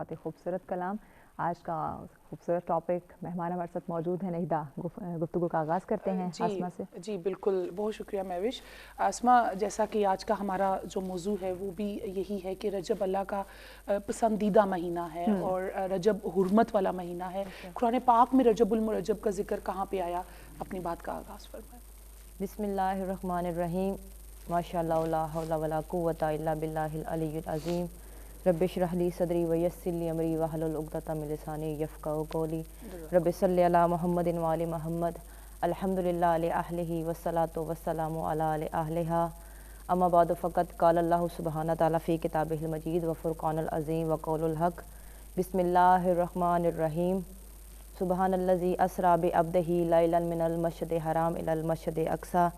بہت ہی خوبصورت کلام. آج کا خوبصورت ٹاپک مہمان ہمارے ساتھ موجود ہیں. نہیدہ گفتگو کا آغاز کرتے ہیں آسما سے. جی بالکل, بہت شکریہ مہوش. آسما, جیسا کہ آج کا ہمارا جو موضوع ہے وہ بھی یہی ہے کہ رجب اللہ کا پسندیدہ مہینہ ہے اور رجب حرمت والا مہینہ ہے. قرآن پاک میں رجب المرجب کا ذکر کہاں پہ آیا, اپنی بات کا آغاز فرمائیں. بسم اللہ الرحمن الرحیم. ماشاءاللہ لا حول ولا قوۃ الا باللہ العلی العظیم. رب اشرح لی صدری ویسر لی امری واحلل عقدۃ من لسانی یفقہوا قولی. رب صلی علی محمد وآل محمد. الحمدللہ علی اہلہ والصلاۃ والسلام علی اہلہا. اما بعد فقط قال اللہ سبحانہ تعالیٰ فی کتابہ المجید وفرقان العظیم وقول الحق. بسم اللہ الرحمن الرحیم. سبحان الذی اسری بعبدہ لیلا من المسجد الحرام الی المسجد الاقصی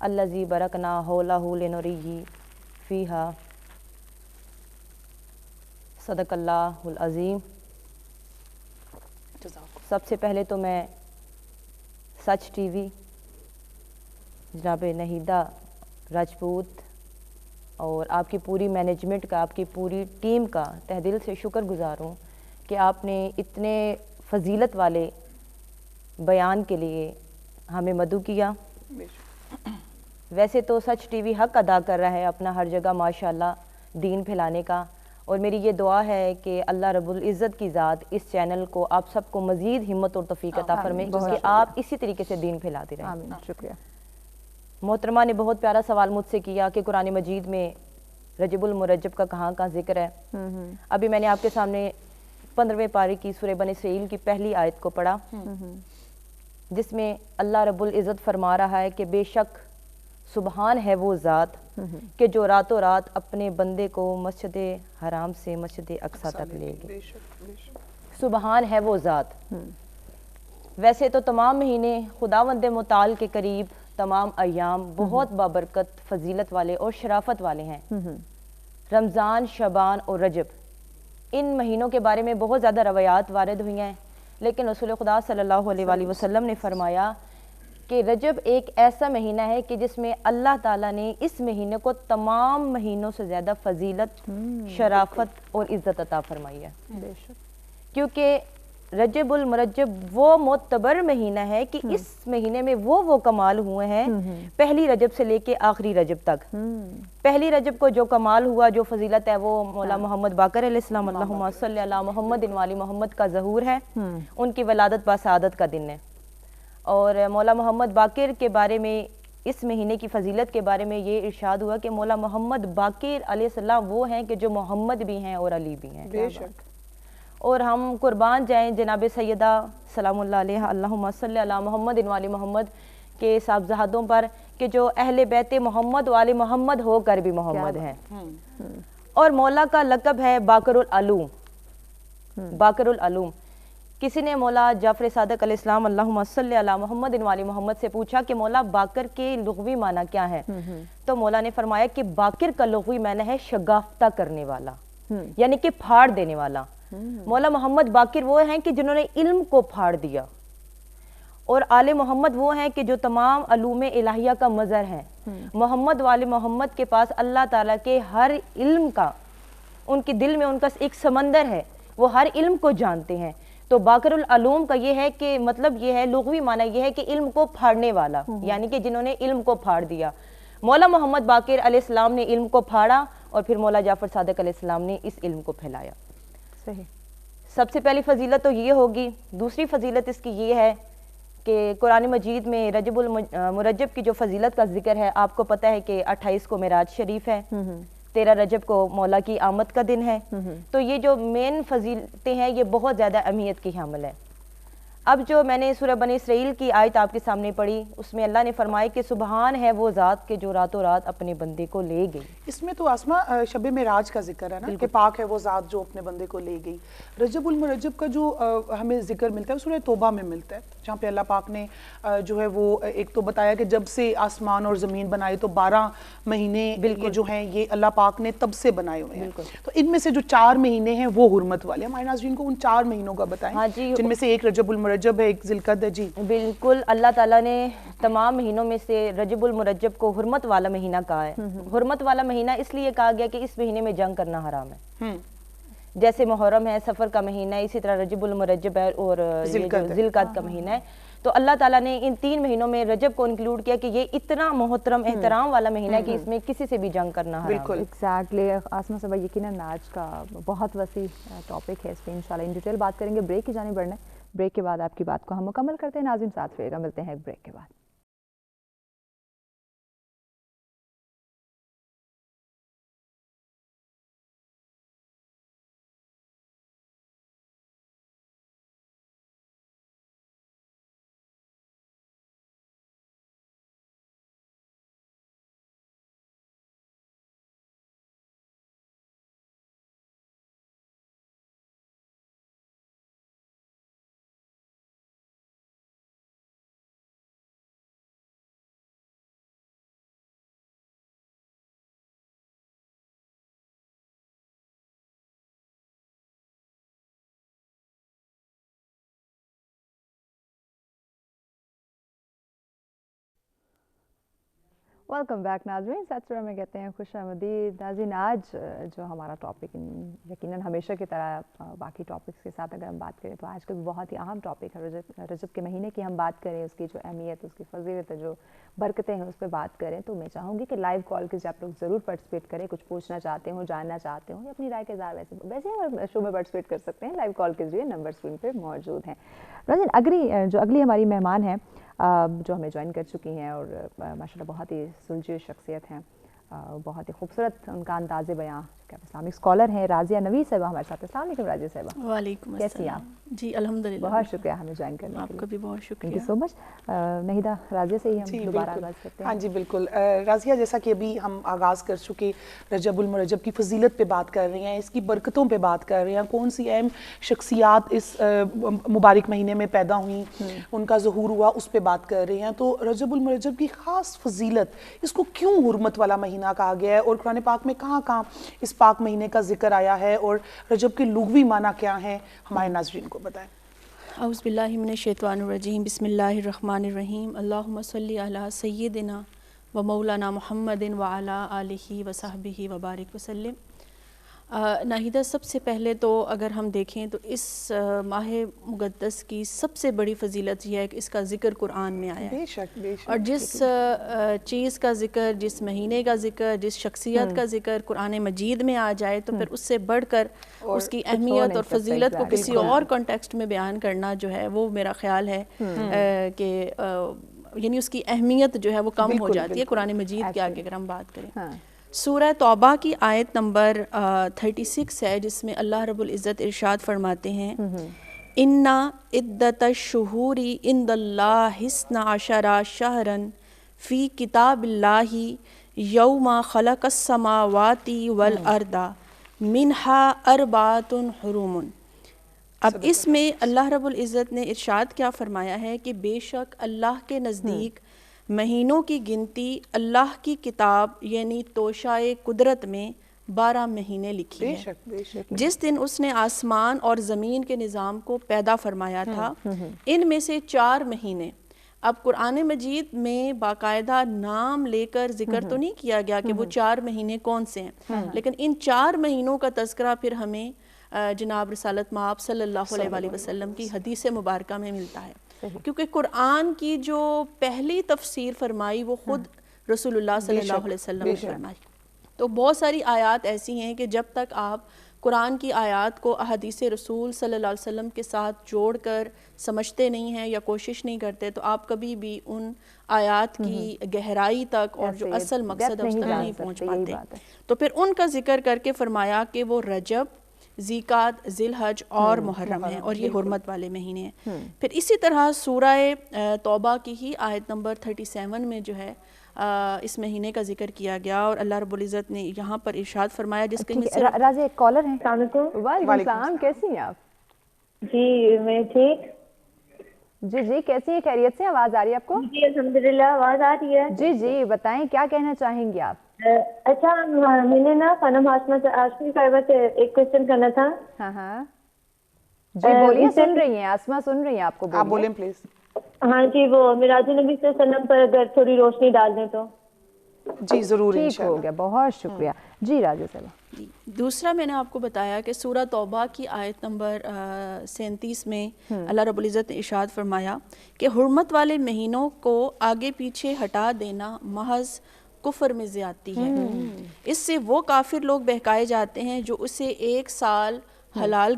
الذی بارکنا حولہ لنریہ فیہا. صدق اللہ العظیم. سب سے پہلے تو میں سچ ٹی وی, جناب نہیدہ راجپوت اور آپ کی پوری مینجمنٹ کا, آپ کی پوری ٹیم کا تہ دل سے شکر گزار ہوں کہ آپ نے اتنے فضیلت والے بیان کے لیے ہمیں مدعو کیا. ویسے تو سچ ٹی وی حق ادا کر رہا ہے اپنا ہر جگہ ماشاءاللہ دین پھیلانے کا, اور میری یہ دعا ہے کہ اللہ رب العزت کی ذات اس چینل کو آپ سب کو مزید ہمت اور توفیق عطا فرمائے کہ آپ اسی طریقے سے دین پھیلاتے رہیں. آمین. شکریہ. محترمہ نے بہت پیارا سوال مجھ سے کیا کہ قرآن مجید میں رجب المرجب کا کہاں کہاں ذکر ہے. ابھی میں نے آپ کے سامنے 15ویں پارے کی سورہ بنی اسرائیل کی پہلی آیت کو پڑھا, جس میں اللہ رب العزت فرما رہا ہے کہ بے شک سبحان ہے وہ ذات کہ جو راتوں رات اپنے بندے کو مسجد حرام سے مسجد اقصی تک لے گئے. سبحان ہے وہ ذات. ویسے تو تمام مہینے خداوند متعال کے قریب, تمام ایام بہت بابرکت فضیلت والے اور شرافت والے ہیں. رمضان, شعبان اور رجب, ان مہینوں کے بارے میں بہت زیادہ روایات وارد ہوئی ہیں, لیکن رسول خدا صلی اللہ علیہ وآلہ وسلم نے فرمایا کہ رجب ایک ایسا مہینہ ہے کہ جس میں اللہ تعالیٰ نے اس مہینے کو تمام مہینوں سے زیادہ فضیلت, شرافت اور عزت عطا فرمائی ہے. کیونکہ رجب المرجب وہ معتبر مہینہ ہے کہ اس مہینے میں وہ کمال ہوئے ہیں پہلی رجب سے لے کے آخری رجب تک. پہلی رجب کو جو کمال ہوا, جو فضیلت ہے, وہ مولا محمد باقر علیہ السلام اللہم صلی علی محمد وآل محمد کا ظہور ہے. ان کی ولادت باسعادت کا دن ہے. اور مولا محمد باقر کے بارے میں, اس مہینے کی فضیلت کے بارے میں یہ ارشاد ہوا کہ مولا محمد باقر علیہ السلام وہ ہیں کہ جو محمد بھی ہیں اور علی بھی ہیں. بے شک. اور ہم قربان جائیں جناب سیدہ سلام اللہ علیہ اللہم صلی علی محمد وآل محمد کے صاحبزادوں پر کہ جو اہل بیت محمد وآل محمد ہو کر بھی محمد ہیں. اور مولا کا لقب ہے باقر العلوم. باقر العلوم. کسی نے مولا جعفر صادق علیہ السلام اللہم صلی علی محمد وآل محمد سے پوچھا کہ مولا باقر کے لغوی معنی کیا ہے, تو مولا نے فرمایا کہ باقر کا لغوی معنی ہے شگافتہ کرنے والا, یعنی کہ پھاڑ دینے والا. مولا محمد باقر وہ ہیں کہ جنہوں نے علم کو پھاڑ دیا, اور آل محمد وہ ہیں کہ جو تمام علوم الہیہ کا مظہر ہیں. محمد وآل محمد کے پاس اللہ تعالیٰ کے ہر علم کا, ان کے دل میں ان کا ایک سمندر ہے, وہ ہر علم کو جانتے ہیں. تو باقر العلوم کا یہ ہے کہ مطلب یہ ہے, لغوی معنی یہ ہے کہ علم کو پھاڑنے والا, یعنی کہ جنہوں نے علم کو پھاڑ دیا. مولا محمد باقر علیہ السلام نے علم کو پھاڑا, اور پھر مولا جعفر صادق علیہ السلام نے اس علم کو پھیلایا. صحیح. سب سے پہلی فضیلت تو یہ ہوگی. دوسری فضیلت اس کی یہ ہے کہ قرآن مجید میں رجب المرجب کی جو فضیلت کا ذکر ہے, آپ کو پتہ ہے کہ 28 کو معراج شریف ہے, 13 رجب کو مولا کی آمد کا دن ہے. تو یہ جو مین فضیلتیں ہیں یہ بہت زیادہ اہمیت کی حامل ہے. اب جو میں نے سورہ بنی اسرائیل کی آیت آپ کے سامنے پڑھی, اس میں اللہ نے فرمایا کہ سبحان ہے وہ ذات کہ جو راتوں رات اپنے بندے کو لے گئی. اس میں تو آسما شب معراج کا ذکر ہے نا, کہ پاک ہے وہ ذات جو اپنے بندے کو لے گئی. رجب المرجب کا جو ہمیں ذکر ملتا ہے سورہ توبہ میں ملتا ہے, جہاں پہ اللہ پاک نے جو ہے وہ ایک تو بتایا کہ جب سے آسمان اور زمین بنائے تو 12 مہینے یہ جو ہیں یہ اللہ پاک نے تب سے بنائے ہوئے ہیں. تو ان میں سے جو 4 مہینے ہیں وہ حرمت والے. ہمارے ناظرین کو ان 4 مہینوں کا بتائیں, جن میں سے ایک رجب المرجب ہے, ایک ذوالقعدہ ہے. جی بالکل, اللہ تعالیٰ نے تمام مہینوں میں سے رجب المرجب کو حرمت والا مہینہ کہا ہے. حرمت والا مہینہ اس لیے کہا گیا کہ اس مہینے میں جنگ کرنا حرام ہے. جیسے محرم ہے، سفر کا مہینہ ہے، اسی طرح رجب المرجب ہے اور ذی القعدہ کا مہینہ ہے. تو اللہ تعالیٰ نے ان 3 مہینوں میں رجب کو انکلوڈ کیا کہ یہ اتنا محترم احترام والا مہینہ ہے کہ اس میں کسی سے بھی جنگ کرنا حرام ہے. بالکل ایگزیکٹلی. آسمہ صاحبہ یقیناً آج کا بہت وسیع ٹاپک ہے، اس پہ انشاءاللہ ان ڈیٹیل بات کریں گے. بریک کی جانب بڑھنا ہے. بریک کے بعد آپ کی بات کو ہم مکمل کرتے ہیں. ناظرین ساتھ رہیے گا، ملتے ہیں ایک بریک کے بعد. ویلکم بیک ناظرین. ساتھ میں کہتے ہیں خوش آمدید. ناظرین آج جو ہمارا ٹاپک یقیناً ہمیشہ کی طرح باقی ٹاپکس کے ساتھ اگر ہم بات کریں تو آج کا بہت ہی اہم ٹاپک ہے. رجب کے مہینے کی ہم بات کریں، اس کی جو اہمیت، اس کی فضیلت، جو برکتیں ہیں اس پہ بات کریں. تو میں چاہوں گی کہ لائیو کال کے آپ لوگ ضرور پارٹیسپیٹ کریں. کچھ پوچھنا چاہتے ہوں، جاننا چاہتے ہوں یا اپنی رائے کے اظہار ویسے ہم شو میں پارٹیسپیٹ کر سکتے ہیں. لائیو کال کے ذریعے نمبر اسکرین پہ موجود ہیں. ناظرین اگلی ہماری مہمان ہیں جو ہمیں جوائن کر چکی ہیں اور ماشاءاللہ بہت ہی سلجھی شخصیت ہیں، بہت ہی خوبصورت ان کا انداز بیاں. اسلامک اسکالر ہیں راضیہ نوید صاحبہ ہمارے ساتھ. السلام علیکم راضیہ صاحبہ. وعلیکم السلام. کیسی آپ؟ جی الحمدللہ. بہت شکریہ ہمیں جوائن کرنے کے لیے. آپ کا بھی بہت شکریہ. تھینک یو سو مچ. نہیدہ راضیہ سے ہی ہم دوبارہ آغاز کرتے ہیں. ہاں جی بالکل. راضیہ جیسا کہ ابھی ہم آغاز کر چکے رجب المرجب کی فضیلت پہ بات کر رہی ہیں، اس کی برکتوں پہ بات کر رہے ہیں، کون سی اہم شخصیات اس مبارک مہینے میں پیدا ہوئیں، ان کا ظہور ہوا، اس پہ بات کر رہے ہیں. تو رجب المرجب کی خاص فضیلت، اس کو کیوں حرمت والا مہینہ کہا گیا ہے اور قرآن پاک میں کہاں کہاں اس پاک مہینے کا ذکر آیا ہے اور رجب کے لغوی معنی کیا ہیں، ہمارے ناظرین کو بتائیں. اعوذ باللہ من الشیطان الرجیم. بسم اللہ الرحمن الرحیم. اللہم صلی علی سیدنا و مولانا محمد وعلی آلہ و صحبہ وبارک وسلم. ناہیدہ سب سے پہلے تو اگر ہم دیکھیں تو اس ماہ مقدس کی سب سے بڑی فضیلت یہ ہے کہ اس کا ذکر قرآن میں آیا ہے. بے شک بے شک. اور جس چیز کا ذکر، جس مہینے کا ذکر، جس شخصیت کا ذکر قرآن مجید میں آ جائے تو پھر اس سے بڑھ کر اس کی اہمیت اور فضیلت کو کسی اور کانٹیکسٹ میں بیان کرنا جو ہے وہ میرا خیال ہے کہ یعنی اس کی اہمیت جو ہے وہ کم ہو جاتی ہے قرآن مجید کے آگے اگر ہم بات کریں. سورہ توبہ کی آیت نمبر 36 ہے جس میں اللہ رب العزت ارشاد فرماتے ہیں اِنَّ عِدَّةَ الشُّهُورِ عِنْدَ اللَّهِ اثْنَا عَشَرَ شَهْرًا فِي كِتَابِ اللَّهِ يَوْمَ خَلَقَ السَّمَاوَاتِ وَالْأَرْضَ مِنْهَا أَرْبَعَةٌ حُرُمٌ. اب اس میں اللہ رب العزت نے ارشاد کیا فرمایا ہے کہ بے شک اللہ کے نزدیک مہینوں کی گنتی اللہ کی کتاب یعنی توشہ قدرت میں 12 مہینے لکھی ہے. جس دن اس نے آسمان اور زمین کے نظام کو پیدا فرمایا تھا ان میں سے 4 مہینے. اب قرآن مجید میں باقاعدہ نام لے کر ذکر تو نہیں کیا گیا کہ وہ 4 مہینے کون سے ہیں، لیکن ان 4 مہینوں کا تذکرہ پھر ہمیں جناب رسالت مآب صلی اللہ علیہ وسلم کی حدیث مبارکہ میں ملتا ہے. کیونکہ قرآن کی جو پہلی تفسیر فرمائی وہ خود رسول اللہ صلی اللہ علیہ وسلم نے فرمائی. تو بہت ساری آیات ایسی ہیں کہ جب تک آپ قرآن کی آیات کو احادیث رسول صلی اللہ علیہ وسلم کے ساتھ جوڑ کر سمجھتے نہیں ہیں یا کوشش نہیں کرتے تو آپ کبھی بھی ان آیات کی گہرائی تک اور جو اصل مقصد ہے اس تک نہیں پہنچ پاتے. تو پھر ان کا ذکر کر کے فرمایا کہ وہ رجب، ذیقعد، ذی الحج اور محرم ہیں اور یہ حرمت والے مہینے ہیں. پھر اسی طرح سورہ توبہ کی ہی آیت نمبر 37 میں جو ہے اس مہینے کا ذکر کیا گیا اور اللہ رب العزت نے یہاں پر ارشاد فرمایا جس کے راضی ایک کالر ہیں. السلام علیکم. وعلیکم السلام. کیسی ہیں آپ؟ جی میں ٹھیک. جی کیسی ہیں؟ خیریت سے؟ آواز آ رہی ہے آپ کو؟ جی الحمدللہ آواز آ رہی ہے. جی بتائیں کیا کہنا چاہیں گی آپ؟ اچھا میں نے نا خانم آسمہ صاحبہ سے ایک کوشچن کرنا تھا. ہاں جی بولیے. سن رہی ہیں آسمہ، سن رہی ہیں آپ کو؟ آپ بولیں پلیز. ہاں جی وہ میراج النبی صلی اللہ علیہ وسلم پر اگر تھوڑی روشنی ڈال دیں تو. جی ضرور ٹھیک ہو انشاءاللہ. گیا. بہت شکریہ. جی راجہ صاحبہ. جی دوسرا میں نے آپ کو بتایا کہ سورہ توبہ کی آیت نمبر 37 میں اللہ رب العزت نے ارشاد فرمایا کہ حرمت والے مہینوں کو آگے پیچھے ہٹا دینا محض کفر میں زیادتی ہے. اس سے وہ کافر لوگ بہکائے جاتے ہیں جو اسے ایک سال حلال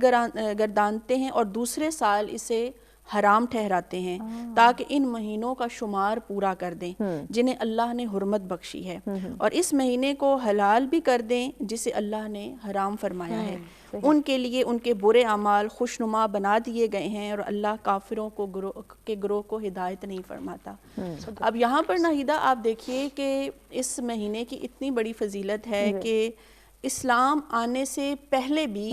گردانتے ہیں اور دوسرے سال اسے حرام ٹھہراتے ہیں تاکہ ان مہینوں کا شمار پورا کر دیں جنہیں اللہ نے حرمت بخشی ہے، اور اس مہینے کو حلال بھی کر دیں جسے اللہ نے حرام فرمایا ہے. ان کے لیے ان کے برے اعمال خوشنما بنا دیے گئے ہیں اور اللہ کافروں کو گروہ کو ہدایت نہیں فرماتا. اب یہاں پر ناہیدہ آپ دیکھیے کہ اس مہینے کی اتنی بڑی فضیلت ہے کہ اسلام آنے سے پہلے بھی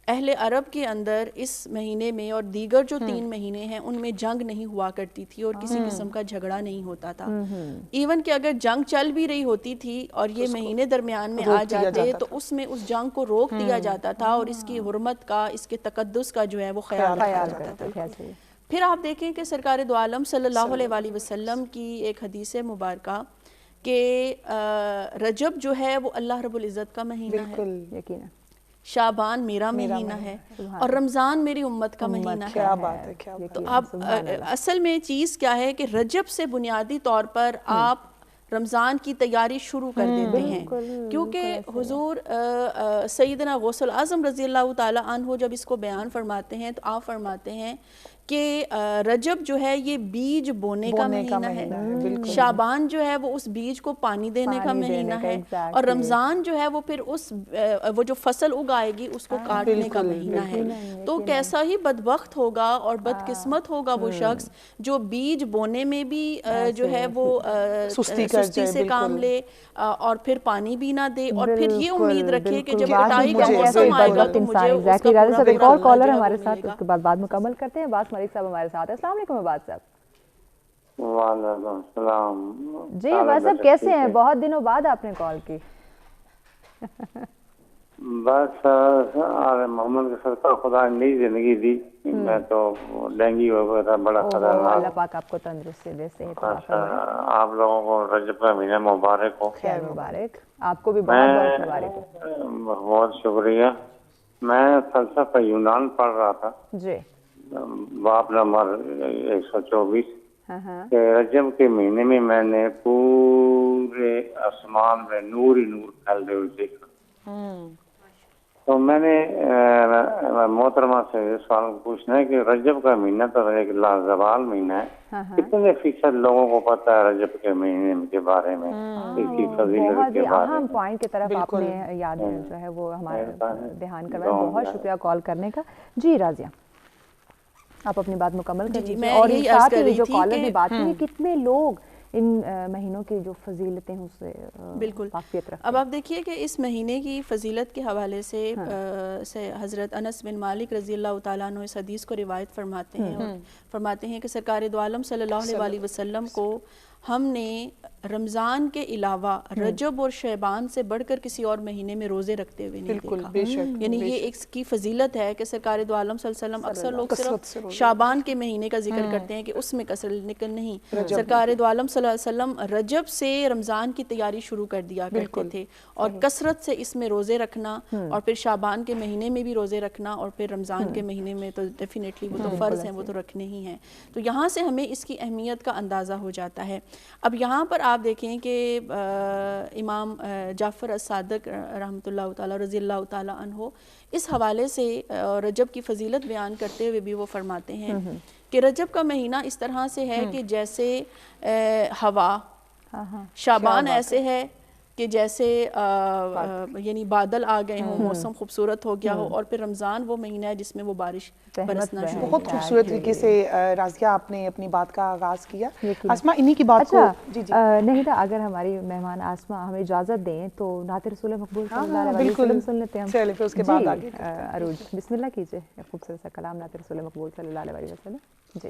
اہل عرب کے اندر اس مہینے میں اور دیگر جو 3 مہینے ہیں ان میں جنگ نہیں ہوا کرتی تھی اور کسی قسم کا جھگڑا نہیں ہوتا تھا. ایون کہ اگر جنگ چل بھی رہی ہوتی تھی اور یہ مہینے درمیان میں آ جاتے تو اس میں اس جنگ کو روک دیا جاتا تھا اور اس کی حرمت کا، اس کے تقدس کا جو ہے وہ خیال رکھا جاتا تھا. پھر آپ دیکھیں کہ سرکار دو عالم صلی اللہ علیہ وسلم کی ایک حدیث مبارکہ کہ رجب جو ہے وہ اللہ رب العزت کا مہینہ ہے، یقینا شعبان میرا مہینہ ہے، اور رمضان میری امت کا مہینہ ہے. کیا بات ہے، کیا بات. تو اب اصل میں چیز کیا ہے کہ رجب سے بنیادی طور پر آپ رمضان کی تیاری شروع کر دیتے ہیں، کیونکہ حضور سیدنا غوث الاعظم رضی اللہ تعالی عنہ جب اس کو بیان فرماتے ہیں تو آپ فرماتے ہیں کہ رجب جو ہے یہ بیج بونے کا مہینہ ہے، شعبان جو ہے وہ اس بیج کو پانی دینے کا مہینہ ہے، اور رمضان جو ہے وہ پھر وہ جو فصل اگائے گی اس کو کاٹنے کا مہینہ ہے. تو کیسا ہی بدبخت ہوگا اور بدقسمت ہوگا وہ شخص جو بیج بونے میں بھی جو ہے وہ سستی سے کام لے اور پھر پانی بھی نہ دے اور پھر یہ امید رکھے کہ جب کٹائی کا موسم آئے گا تو مجھے اس کا پورا کالر ہمارے ساتھ، اس کے بعد مکمل کرتے ہیں. باس ملک صاحب ہمارے ساتھ ہیں. السلام علیکم عباس صاحب. وعلیکم السلام. جی عباس صاحب کیسے ہیں؟ بہت دنوں بعد آپ نے کال کی. بس محمد کے صدقہ خدا نے نئی زندگی دی. میں تو ڈینگی ہو گیا تھا بڑا خطرناک. اللہ پاک آپ کو تندرستی دے، صحت عطا فرمائے. آپ لوگوں کو رجب کا مہینہ مبارک ہو. خیر مبارک. آپ کو بھی بہت بہت مبارک ہو. بہت شکریہ. میں فلسفہ یونان پڑھ رہا تھا. جی. باب نمبر 124 کہ رجب کے مہینے میں نے پورے آسمان میں نور ہی نور پھیلتے ہوئے دیکھا. تو میں نے محترمہ سے سوال پوچھنا ہے کہ رجب کا مہینہ تو ایک لازوال مہینہ ہے، کتنے فیصد لوگوں کو پتہ ہے رجب کے مہینے کے بارے میں، اس کی فضیلت کے بارے میں؟ اہم پوائنٹ کی طرف آپ نے یاد جو ہے وہ ہمارا دھیان کروایا. بہت شکریہ کال کرنے کا. جی راضیہ آپ اپنی بات مکمل کر لیجیے. اور ساتھ ہی جو کالر نے بات کی کتنے لوگ ان مہینوں کی جو فضیلتیں ہیں اس سے بالکل واقفیت رکھتے ہیں. اب آپ دیکھیے کہ اس مہینے کی فضیلت کے حوالے سے حضرت انس بن مالک رضی اللہ تعالیٰ عنہ اس حدیث کو روایت فرماتے ہیں اور فرماتے ہیں کہ سرکار دو عالم صلی اللہ علیہ وسلم کو ہم نے رمضان کے علاوہ رجب اور شعبان سے بڑھ کر کسی اور مہینے میں روزے رکھتے ہوئے نہیں دیکھا. یعنی یہ ایک کی فضیلت ہے کہ سرکار دو عالم صلی اللہ علیہ وسلم اکثر لوگ صرف شعبان کے مہینے کا ذکر کرتے ہیں کہ اس میں کثر نکل نہیں. سرکار دو عالم صلی اللہ علیہ وسلم رجب سے رمضان کی تیاری شروع کر دیا کرتے تھے اور کثرت سے اس میں روزے رکھنا اور پھر شعبان کے مہینے میں بھی روزے رکھنا اور پھر رمضان کے مہینے میں تو ڈیفینیٹلی وہ تو فرض ہیں، وہ تو رکھنے ہی ہیں. تو یہاں سے ہمیں اس کی اہمیت کا اندازہ ہو جاتا ہے. اب یہاں پر آپ دیکھیں کہ امام جعفر الصادق رحمۃ اللہ تعالیٰ رضی اللہ تعالیٰ عنہ اس حوالے سے رجب کی فضیلت بیان کرتے ہوئے بھی وہ فرماتے ہیں کہ رجب کا مہینہ اس طرح سے ہے کہ جیسے ہوا، شعبان ایسے ہے کہ جیسے یعنی بادل آ گئے ہوں، موسم خوبصورت ہو گیا ہو، اور پھر رمضان وہ مہینہ ہے جس میں وہ بارش برسنا شروع. بہت خوبصورت طریقے سے راضیہ آپ نے اپنی بات کا آغاز کیا. آسما انہی کی بات کو نہیں تھا، اگر ہماری مہمان آسما ہمیں اجازت دیں تو نعت رسول مقبول صلی اللہ علیہ وسلم سن لیتے ہیں ہم. چلے پھر اس کے بعد آگے عروج بسم اللہ کیجئے خوبصورت سا کلام نعت رسول مقبول صلی اللہ علیہ وسلم. جی.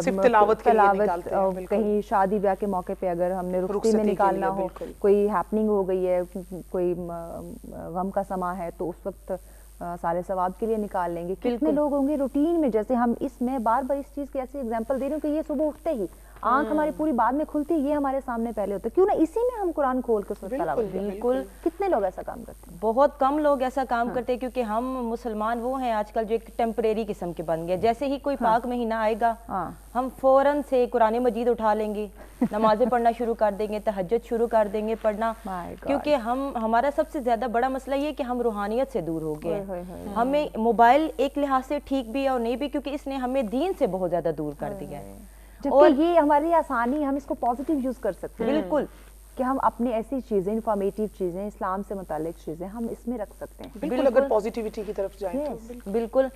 صرف تلاوت کے لیے نکالتے ہیں. بالکل. کہیں شادی بیاہ کے موقع پہ اگر ہم نے رخصتی میں نکالنا ہو, کوئی ہیپننگ ہو گئی ہے, کوئی غم کا سما ہے, تو اس وقت سارے ثواب کے لیے نکال لیں گے. کتنے لوگ ہوں گے روٹین میں, جیسے ہم اس میں بار بار اس چیز کی ایسی ایگزامپل دے رہی ہوں کہ یہ صبح اٹھتے ہی آنکھ ہماری پوری بعد میں کھلتی ہے, یہ ہمارے سامنے پہلے ہوتا ہے, کیوں نہ اسی میں ہم قرآن کھول کے تلاوت. بالکل. کتنے لوگ ایسا کام کرتے ہیں؟ بہت کم لوگ ایسا کام کرتے ہیں, کیونکہ ہم مسلمان وہ ہیں آج کل جو ایک ٹیمپریری قسم کے بن گئے. جیسے ہی کوئی پاک مہینہ آئے گا ہم فوراً سے قرآن مجید اٹھا لیں گے, نمازیں پڑھنا شروع کر دیں گے, تہجد شروع کر دیں گے پڑھنا, کیونکہ ہمارا سب سے زیادہ بڑا مسئلہ یہ کہ ہم روحانیت سے دور ہو گئے. ہمیں موبائل ایک لحاظ سے ٹھیک بھی ہے اور نہیں بھی, کیونکہ اس نے ہمیں دین سے بہت زیادہ دور کر دیا ہے. اور یہ ہماری آسانی, ہم اس کو پازیٹیو یوز کر سکتے ہیں. بالکل, کہ ہم اپنی ایسی چیزیں, انفارمیٹیو چیزیں, اسلام سے متعلق چیزیں ہم اس میں رکھ سکتے ہیں. بالکل, اگر پازیٹیوٹی کی طرف جائیں تو بالکل.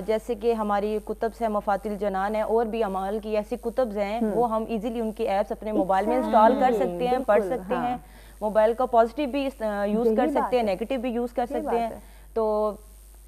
جیسے کہ ہماری کتب سے مفاتیح الجنان ہے, اور بھی اعمال کی ایسی کتب ہیں, وہ ہم ایزیلی ان کی ایپس اپنے موبائل میں انسٹال کر سکتے ہیں, پڑھ سکتے ہیں. موبائل کا پازیٹیو بھی یوز کر سکتے ہیں, نیگیٹو بھی یوز کر سکتے ہیں. تو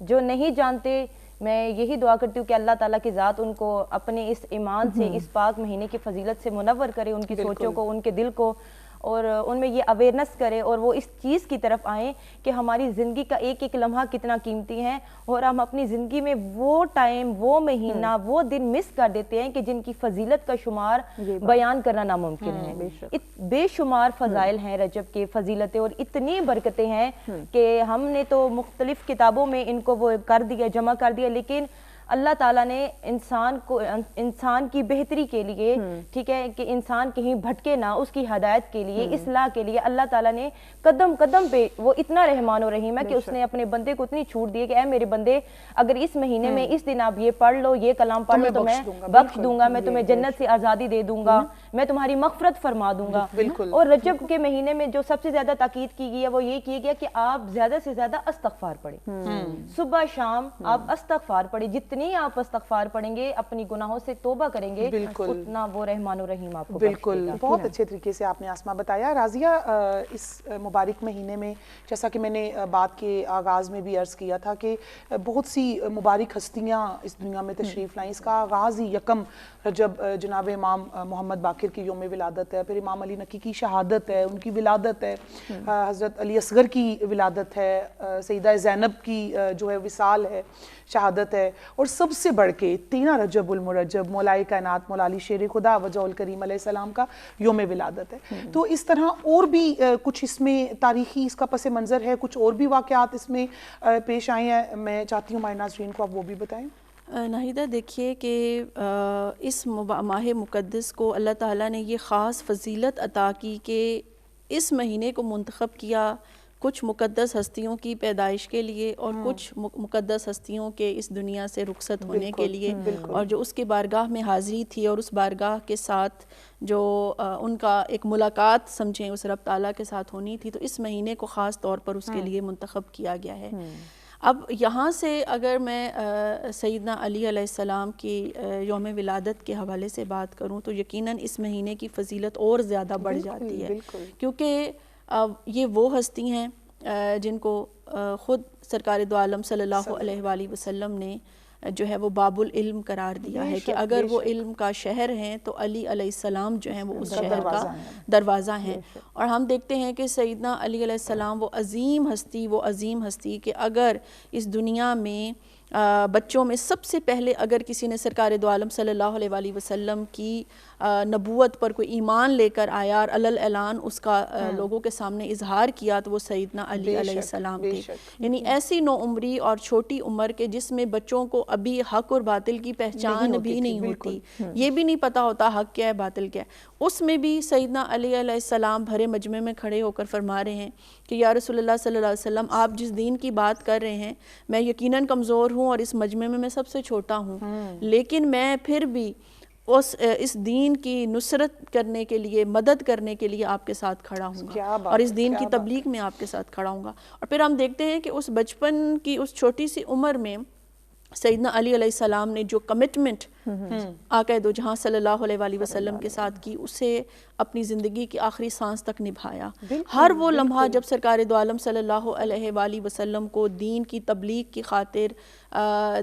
جو نہیں جانتے, میں یہی دعا کرتی ہوں کہ اللہ تعالیٰ کی ذات ان کو اپنے اس ایمان سے, اس پاک مہینے کی فضیلت سے منور کرے, ان کی سوچوں کو, ان کے دل کو, اور ان میں یہ اویئرنس کرے, اور وہ اس چیز کی طرف آئیں کہ ہماری زندگی کا ایک ایک لمحہ کتنا قیمتی ہے, اور ہم اپنی زندگی میں وہ ٹائم, وہ مہینہ, وہ دن مس کر دیتے ہیں کہ جن کی فضیلت کا شمار بیان کرنا ناممکن ہے. بے شمار فضائل ہیں رجب کے, فضیلتیں, اور اتنی برکتیں ہیں کہ ہم نے تو مختلف کتابوں میں ان کو وہ کر دیا, جمع کر دیا, لیکن اللہ تعالیٰ نے انسان کی بہتری کے لیے, ٹھیک ہے, کہ انسان کہیں بھٹکے نہ, اس کی ہدایت کے لیے, اصلاح کے لیے اللہ تعالیٰ نے قدم قدم پہ وہ اتنا رحمان و رحیم ہے کہ اس نے اپنے بندے کو اتنی چھوٹ دی ہے کہ اے میرے بندے, اگر اس مہینے میں اس دن آپ یہ پڑھ لو, یہ کلام پڑھ لو, تو میں بخش دوں گا, میں تمہیں جنت سے آزادی دے دوں گا, میں تمہاری مغفرت فرما دوں گا. اور رجب کے مہینے میں جو سب سے زیادہ تاکید کی گئی ہے وہ یہ کی گیا کہ آپ زیادہ سے زیادہ استغفار پڑھیں, صبح شام آپ استغفار پڑھیں. جتنی آپ استغفار پڑھیں گے, اپنی گناہوں سے توبہ کریں گے, اتنا وہ رحمان و رحیم آپ کو بخشے گا. بالکل, بہت اچھے طریقے سے آپ نے آسمہ بتایا. راضیہ, اس مبارک مہینے میں جیسا کہ میں نے بات کے آغاز میں بھی عرض کیا تھا کہ بہت سی مبارک ہستیاں اس دنیا میں تشریف لائیں. اس کا آغاز ہی یکم رجب جناب امام محمد باقر کی یوم ولادت ہے, پھر امام علی نقی کی شہادت ہے, ان کی ولادت ہے, حضرت علی اصغر کی ولادت ہے, سیدہ زینب کی جو ہے وصال ہے, شہادت ہے, اور سب سے بڑھ کے 13 رجب المرجب مولائے کائنات مولا علی شیر خدا وجہ الکریم علیہ السلام کا یوم ولادت ہے. تو اس طرح اور بھی کچھ اس میں تاریخی اس کا پس منظر ہے, کچھ اور بھی واقعات اس میں پیش آئے ہیں. میں چاہتی ہوں ہمارے ناظرین کو آپ وہ بھی بتائیں. ناہیدہ, دیکھیے کہ اس ماہ مقدس کو اللہ تعالیٰ نے یہ خاص فضیلت عطا کی کہ اس مہینے کو منتخب کیا کچھ مقدس ہستیوں کی پیدائش کے لیے, اور کچھ مقدس ہستیوں کے اس دنیا سے رخصت ہونے کے لیے, اور جو اس کے بارگاہ میں حاضری تھی, اور اس بارگاہ کے ساتھ جو ان کا ایک ملاقات سمجھیں اس رب تعالیٰ کے ساتھ ہونی تھی, تو اس مہینے کو خاص طور پر اس کے لیے منتخب کیا گیا ہے. اب یہاں سے اگر میں سیدنا علی علیہ السلام کی یوم ولادت کے حوالے سے بات کروں تو یقیناً اس مہینے کی فضیلت اور زیادہ بڑھ جاتی ہے, کیونکہ یہ وہ ہستی ہیں جن کو خود سرکار دو عالم صلی اللہ علیہ وآلہ وسلم نے جو ہے وہ باب العلم قرار دیا ہے کہ اگر وہ علم کا شہر ہیں تو علی علیہ السلام جو ہیں وہ اس شہر کا دروازہ ہیں. اور ہم دیکھتے ہیں کہ سیدنا علی علیہ السلام وہ عظیم ہستی کہ اگر اس دنیا میں بچوں میں سب سے پہلے اگر کسی نے سرکار دو عالم صلی اللہ علیہ وآلہ وسلم کی نبوت پر کوئی ایمان لے کر آیا اور علل اعلان اس کا لوگوں کے سامنے اظہار کیا تو وہ سیدنا علی علیہ السلام تھے. یعنی ایسی نو عمری اور چھوٹی عمر کے جس میں بچوں کو ابھی حق اور باطل کی پہچان بھی نہیں ہوتی, یہ بھی نہیں پتا ہوتا حق کیا ہے باطل کیا ہے, اس میں بھی سیدنا علی علیہ السلام بھرے مجمع میں کھڑے ہو کر فرما رہے ہیں کہ یا رسول اللہ صلی اللہ علیہ وسلم, آپ جس دین کی بات کر رہے ہیں میں یقیناً کمزور ہوں اور اس مجمع میں سب سے چھوٹا ہوں, لیکن میں پھر بھی اس دین کی نصرت کرنے کے لیے, مدد کرنے کے لیے آپ کے ساتھ کھڑا ہوں گا, اور اس دین کی تبلیغ میں آپ کے ساتھ کھڑا ہوں گا. اور پھر ہم دیکھتے ہیں کہ اس بچپن کی اس چھوٹی سی عمر میں سیدنا علی علیہ السلام نے جو کمٹمنٹ آقا دو جہاں صلی اللہ علیہ وسلم کے ساتھ کی، اسے اپنی زندگی کی آخری سانس تک نبھایا. ہر وہ لمحہ جب سرکار دو عالم صلی اللہ علیہ وسلم کو دین کی تبلیغ کی خاطر،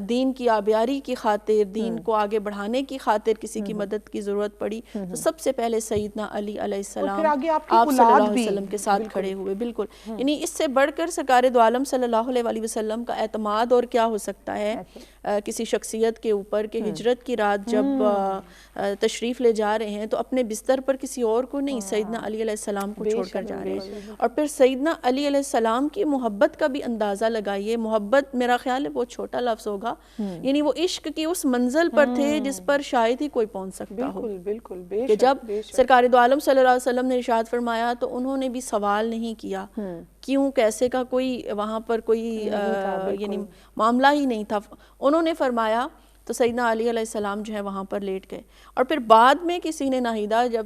دین کی آبیاری کی خاطر، دین کو آگے بڑھانے کی خاطر کسی کی مدد کی ضرورت پڑی تو سب سے پہلے سیدنا علی علیہ السلام آپ صلی اللہ علیہ وسلم کے ساتھ کھڑے ہوئے. بالکل، یعنی اس سے بڑھ کر سرکار دو عالم صلی اللہ علیہ وسلم کا اعتماد اور کیا ہو سکتا ہے کسی شخصیت کے اوپر کہ ہجرت کی رات جب تشریف لے جا رہے ہیں تو اپنے بستر پر کسی اور کو نہیں، سیدنا علی علیہ السلام کو چھوڑ کر جا رہے ہیں. اور پھر سیدنا علی علیہ السلام کی محبت کا بھی اندازہ لگائیے. محبت میرا خیال ہے بہت چھوٹا لفظ ہوگا، یعنی وہ عشق کی اس منزل پر تھے جس پر شاید ہی کوئی پہنچ سکتا ہو. کہ جب سرکار دو عالم صلی اللہ علیہ وسلم نے ارشاد فرمایا تو انہوں نے بھی سوال نہیں کیا کیوں کیسے کا، کوئی وہاں پر کوئی یعنی معاملہ ہی نہیں تھا. انہوں نے فرمایا تو سیدنا علی علیہ السلام جو ہے وہاں پر لیٹ گئے. اور پھر بعد میں کسی نے ناہیدہ جب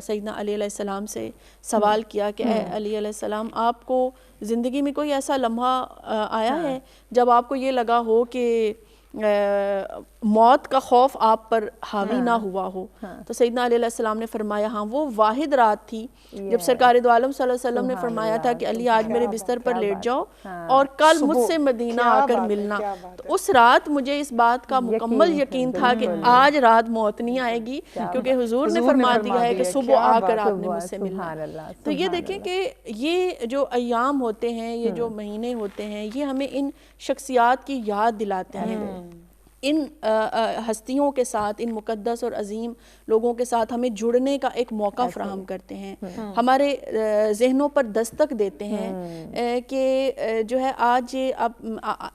سیدنا علی علیہ السلام سے سوال کیا کہ اے علی علیہ السلام، آپ کو زندگی میں کوئی ایسا لمحہ آیا ہے جب آپ کو یہ لگا ہو کہ موت کا خوف آپ پر حاوی نہ ہوا ہو؟ تو سیدنا علی علیہ السلام نے فرمایا ہاں، وہ واحد رات تھی جب سرکار دو عالم صلی اللہ علیہ وسلم نے فرمایا تھا کہ علی آج میرے بستر پر لیٹ جاؤ اور کل مجھ سے مدینہ آ کر ملنا. تو اس رات مجھے اس بات کا مکمل یقین تھا کہ آج رات موت نہیں آئے گی، کیونکہ حضور نے فرما دیا ہے کہ صبح آ کر آپ نے مجھ سے ملنا. تو یہ دیکھیں کہ یہ جو ایام ہوتے ہیں، یہ جو مہینے ہوتے ہیں، یہ ہمیں ان شخصیات کی یاد دلاتے ہیں، ان ہستیوں کے ساتھ، ان مقدس اور عظیم لوگوں کے ساتھ ہمیں جڑنے کا ایک موقع فراہم کرتے ہیں، ہمارے ذہنوں پر دستک دیتے ہیں کہ جو ہے آج اب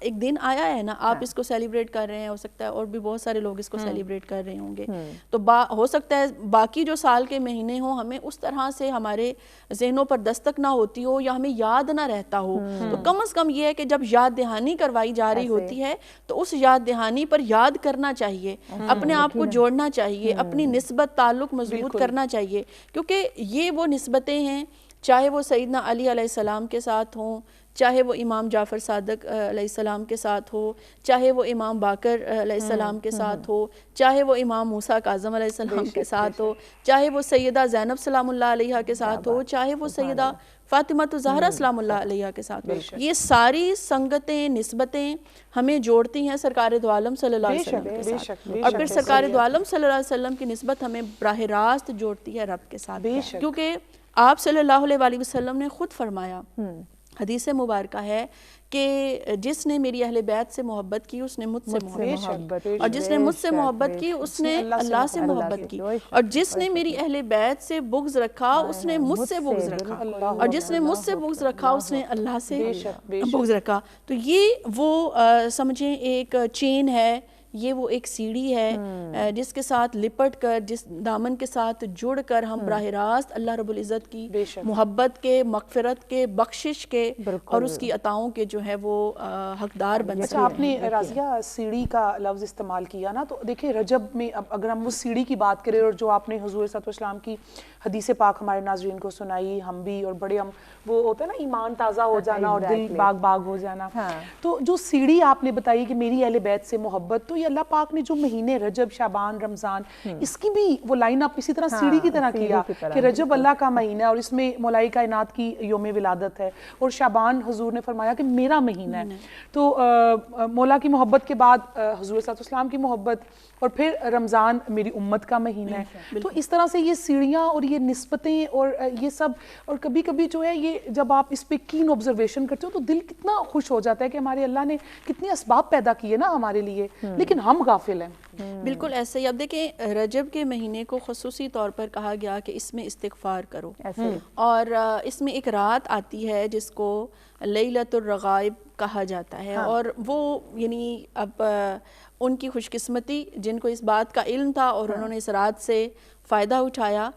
ایک دن آیا ہے نا، آپ اس کو سیلیبریٹ کر رہے ہیں، ہو سکتا ہے اور بھی بہت سارے لوگ اس کو سیلیبریٹ کر رہے ہوں گے. تو ہو سکتا ہے باقی جو سال کے مہینے ہوں ہمیں اس طرح سے ہمارے ذہنوں پر دستک نہ ہوتی ہو یا ہمیں یاد نہ رہتا ہو. تو کم از کم یہ ہے کہ جب یاد دہانی کروائی جا رہی ہوتی ہے تو اس یاد دہانی پر یاد کرنا چاہیے، اپنے آپ کو جوڑنا چاہیے، اپنی نسبت تعلق مضبوط کرنا چاہیے، کیونکہ یہ وہ نسبتیں ہیں، چاہے وہ سیدنا علی علیہ السلام کے ساتھ ہوں، چاہے وہ امام جعفر صادق علیہ السلام کے ساتھ ہو، چاہے وہ امام باقر علیہ السلام کے ساتھ ہو، چاہے وہ امام موسیٰ کاظم علیہ السلام کے ساتھ ہو، چاہے وہ سیدہ زینب سلام اللہ علیہا کے ساتھ ہو، چاہے وہ سیدہ فاطمہ الزہرا سلام اللہ علیہا کے ساتھ ہو. یہ ساری سنگتیں، نسبتیں ہمیں جوڑتی ہیں سرکار دو عالم صلی اللہ علیہ وسلم کے ساتھ. اور پھر سرکار دو عالم صلی اللہ علیہ وسلم کی نسبت ہمیں براہ راست جوڑتی ہے رب کے ساتھ، کیونکہ آپ صلی اللہ علیہ وسلم نے خود فرمایا، حدیث مبارکہ ہے کہ جس نے میری اہل بیت سے محبت کی اس نے مجھ سے محبت کی، اور جس نے مجھ سے محبت کی اس نے اللہ سے محبت کی، اور جس نے میری اہل بیت سے بغض رکھا اس نے مجھ سے بغض رکھا، اور جس نے مجھ سے بغض رکھا اس نے اللہ سے بغض رکھا. تو یہ وہ سمجھیں ایک چین ہے، یہ وہ ایک سیڑھی ہے جس کے ساتھ لپٹ کر، جس دامن کے ساتھ جڑ کر ہم براہ راست اللہ رب العزت کی محبت کے، مغفرت کے، بخشش کے اور اس کی عطاؤں کے جو ہے وہ حقدار بن سکتے ہیں. آپ نے راضیہ سیڑھی کا لفظ استعمال کیا نا، تو دیکھیں رجب میں اگر ہم اس سیڑھی کی بات کریں اور جو آپ نے حضور صلی اللہ علیہ وسلم کی حدیث پاک ہمارے ناظرین کو سنائی، ہم بھی اور بڑے ہم وہ ہوتا ہے نا ایمان تازہ ہو جانا اور دل باغ باغ ہو جانا. تو جو سیڑھی آپ نے بتائی کہ میری اہل بیت سے محبت، تو یہ اللہ پاک نے جو مہینے رجب، شعبان، رمضان، اس کی بھی وہ لائن اپ اسی طرح سیڑھی کی طرح کیا کہ رجب اللہ کا مہینہ ہے اور اس میں مولا کائنات کی یوم ولادت ہے، اور شعبان حضور نے فرمایا کہ میرا مہینہ ہے. تو مولا کی محبت کے بعد حضور صلی اللہ علیہ وسلم کی محبت، اور پھر رمضان میری امت کا مہینہ ہے. تو اس طرح سے یہ سیڑھیاں اور یہ نسبتیں اور یہ سب، اور کبھی کبھی جو ہے یہ جب آپ اس پہ کین آبزرویشن کرتے ہو تو دل کتنا خوش ہو جاتا ہے کہ ہمارے اللہ نے کتنے اسباب پیدا کیے نا ہمارے لیے، لیکن ہم غافل ہیں. بالکل ایسے ہی. اب دیکھیں رجب کے مہینے کو خصوصی طور پر کہا گیا کہ اس میں استغفار کرو، اور اس میں ایک رات آتی ہے جس کو لیلۃ الرغائب کہا جاتا ہے. اور وہ یعنی اب ان کی خوش قسمتی جن کو اس بات کا علم تھا اور انہوں نے اس رات سے فائدہ اٹھایا.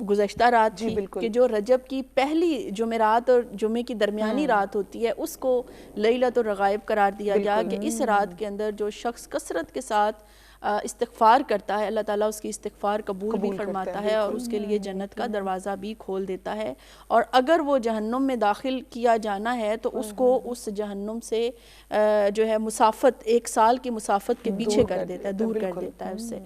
گزشتہ رات تھی کہ جو رجب کی پہلی جمعرات اور جمعے کی درمیانی رات ہوتی ہے اس کو لیلۃ الرغائب قرار دیا گیا کہ اس رات کے اندر جو شخص کثرت کے ساتھ استغفار کرتا ہے اللہ تعالیٰ اس کی استغفار قبول بھی فرماتا ہے اور اس کے لیے جنت کا دروازہ بھی کھول دیتا ہے. اور اگر وہ جہنم میں داخل کیا جانا ہے تو اس کو اس جہنم سے جو ہے مسافت 1 سال کی مسافت کے پیچھے کر دیتا ہے, دور کر دیتا ہے اس سے.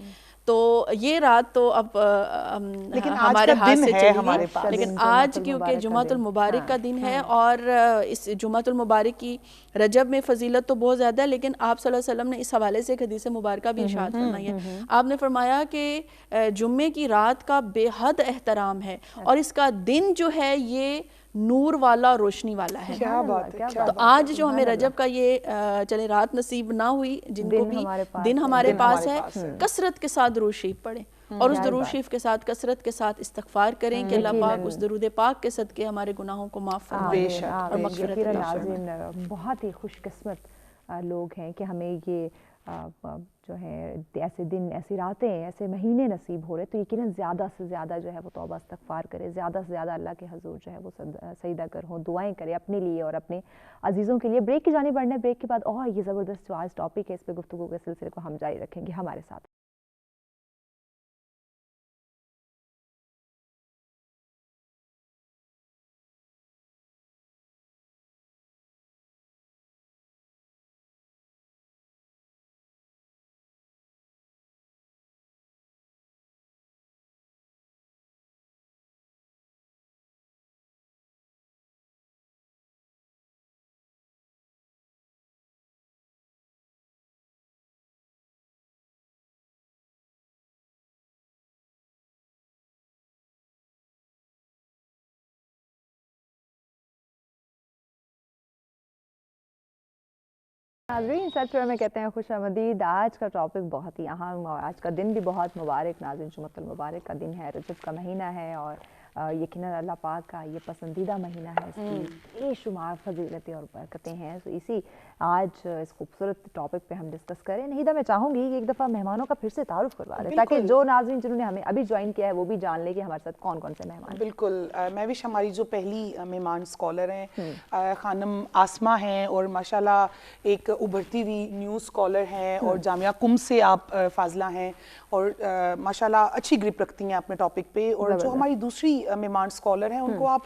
تو یہ رات تو اب ہمارے ہاتھ سے چلی گئی, لیکن آج کیونکہ جمعۃ المبارک کا دن ہے اور اس جمعۃ المبارک کی رجب میں فضیلت تو بہت زیادہ ہے, لیکن آپ صلی اللہ علیہ وسلم نے اس حوالے سے ایک حدیث مبارکہ بھی ارشاد فرمائی ہے. آپ نے فرمایا کہ جمعے کی رات کا بے حد احترام ہے اور اس کا دن جو ہے یہ نور والا اور روشنی والا ہے. کیا بات ہے. تو آج جو ہمیں رجب کا یہ چلے رات نصیب نہ ہوئی, جن کو بھی دن ہمارے پاس ہے, کثرت کے ساتھ درود شریف پڑھیں اور اس درود شریف کے ساتھ کثرت کے ساتھ استغفار کریں کہ اللہ پاک اس درود پاک کے صدقے ہمارے گناہوں کو معاف فرمائے اور مغفرت ناظرین بہت ہی خوش قسمت لوگ ہیں کہ ہمیں یہ جو ہے ایسے دن, ایسی راتیں, ایسے مہینے نصیب ہو رہے, تو یقیناً زیادہ سے زیادہ جو ہے وہ توبہ استغفار کرے, زیادہ سے زیادہ اللہ کے حضور جو ہے وہ سجدہ گر ہوں, دعائیں کرے اپنے لیے اور اپنے عزیزوں کے لیے. بریک کی جانب بڑھنا ہے, بریک کے بعد اور یہ زبردست جو آج ٹاپک ہے اس پہ گفتگو کے سلسلے کو ہم جاری رکھیں گے. ہمارے ساتھ ناظرین سچ میں کہتے ہیں خوش آمدید. آج کا ٹاپک بہت ہی اہم اور آج کا دن بھی بہت مبارک. ناظرین جمعۃ المبارک کا دن ہے, رجب کا مہینہ ہے اور یقیناً اللہ پاک کا یہ پسندیدہ مہینہ ہے, اس کی بے شمار فضیلتیں اور برکتیں ہیں. تو اسی آج اس خوبصورت ٹاپک پہ ہم ڈسکس کریں. نہیدہ میں چاہوں گی کہ ایک دفعہ مہمانوں کا پھر سے تعارف کروا دیں تاکہ جو ناظرین جنہوں نے ہمیں ابھی جوائن کیا ہے وہ بھی جان لے کہ ہمارے ساتھ کون کون سے مہمان ہیں. بالکل. مہوش ہماری جو پہلی مہمان اسکالر ہیں خانم آسمہ ہیں اور ماشاءاللہ ایک ابھرتی ہوئی نیوز اسکالر ہیں اور جامعہ کم سے آپ فاضلہ ہیں اور ماشاءاللہ اچھی گرپ رکھتی ہیں اپنے ٹاپک پہ. اور جو ہماری دوسری مہمان اسکالر ہیں ان کو آپ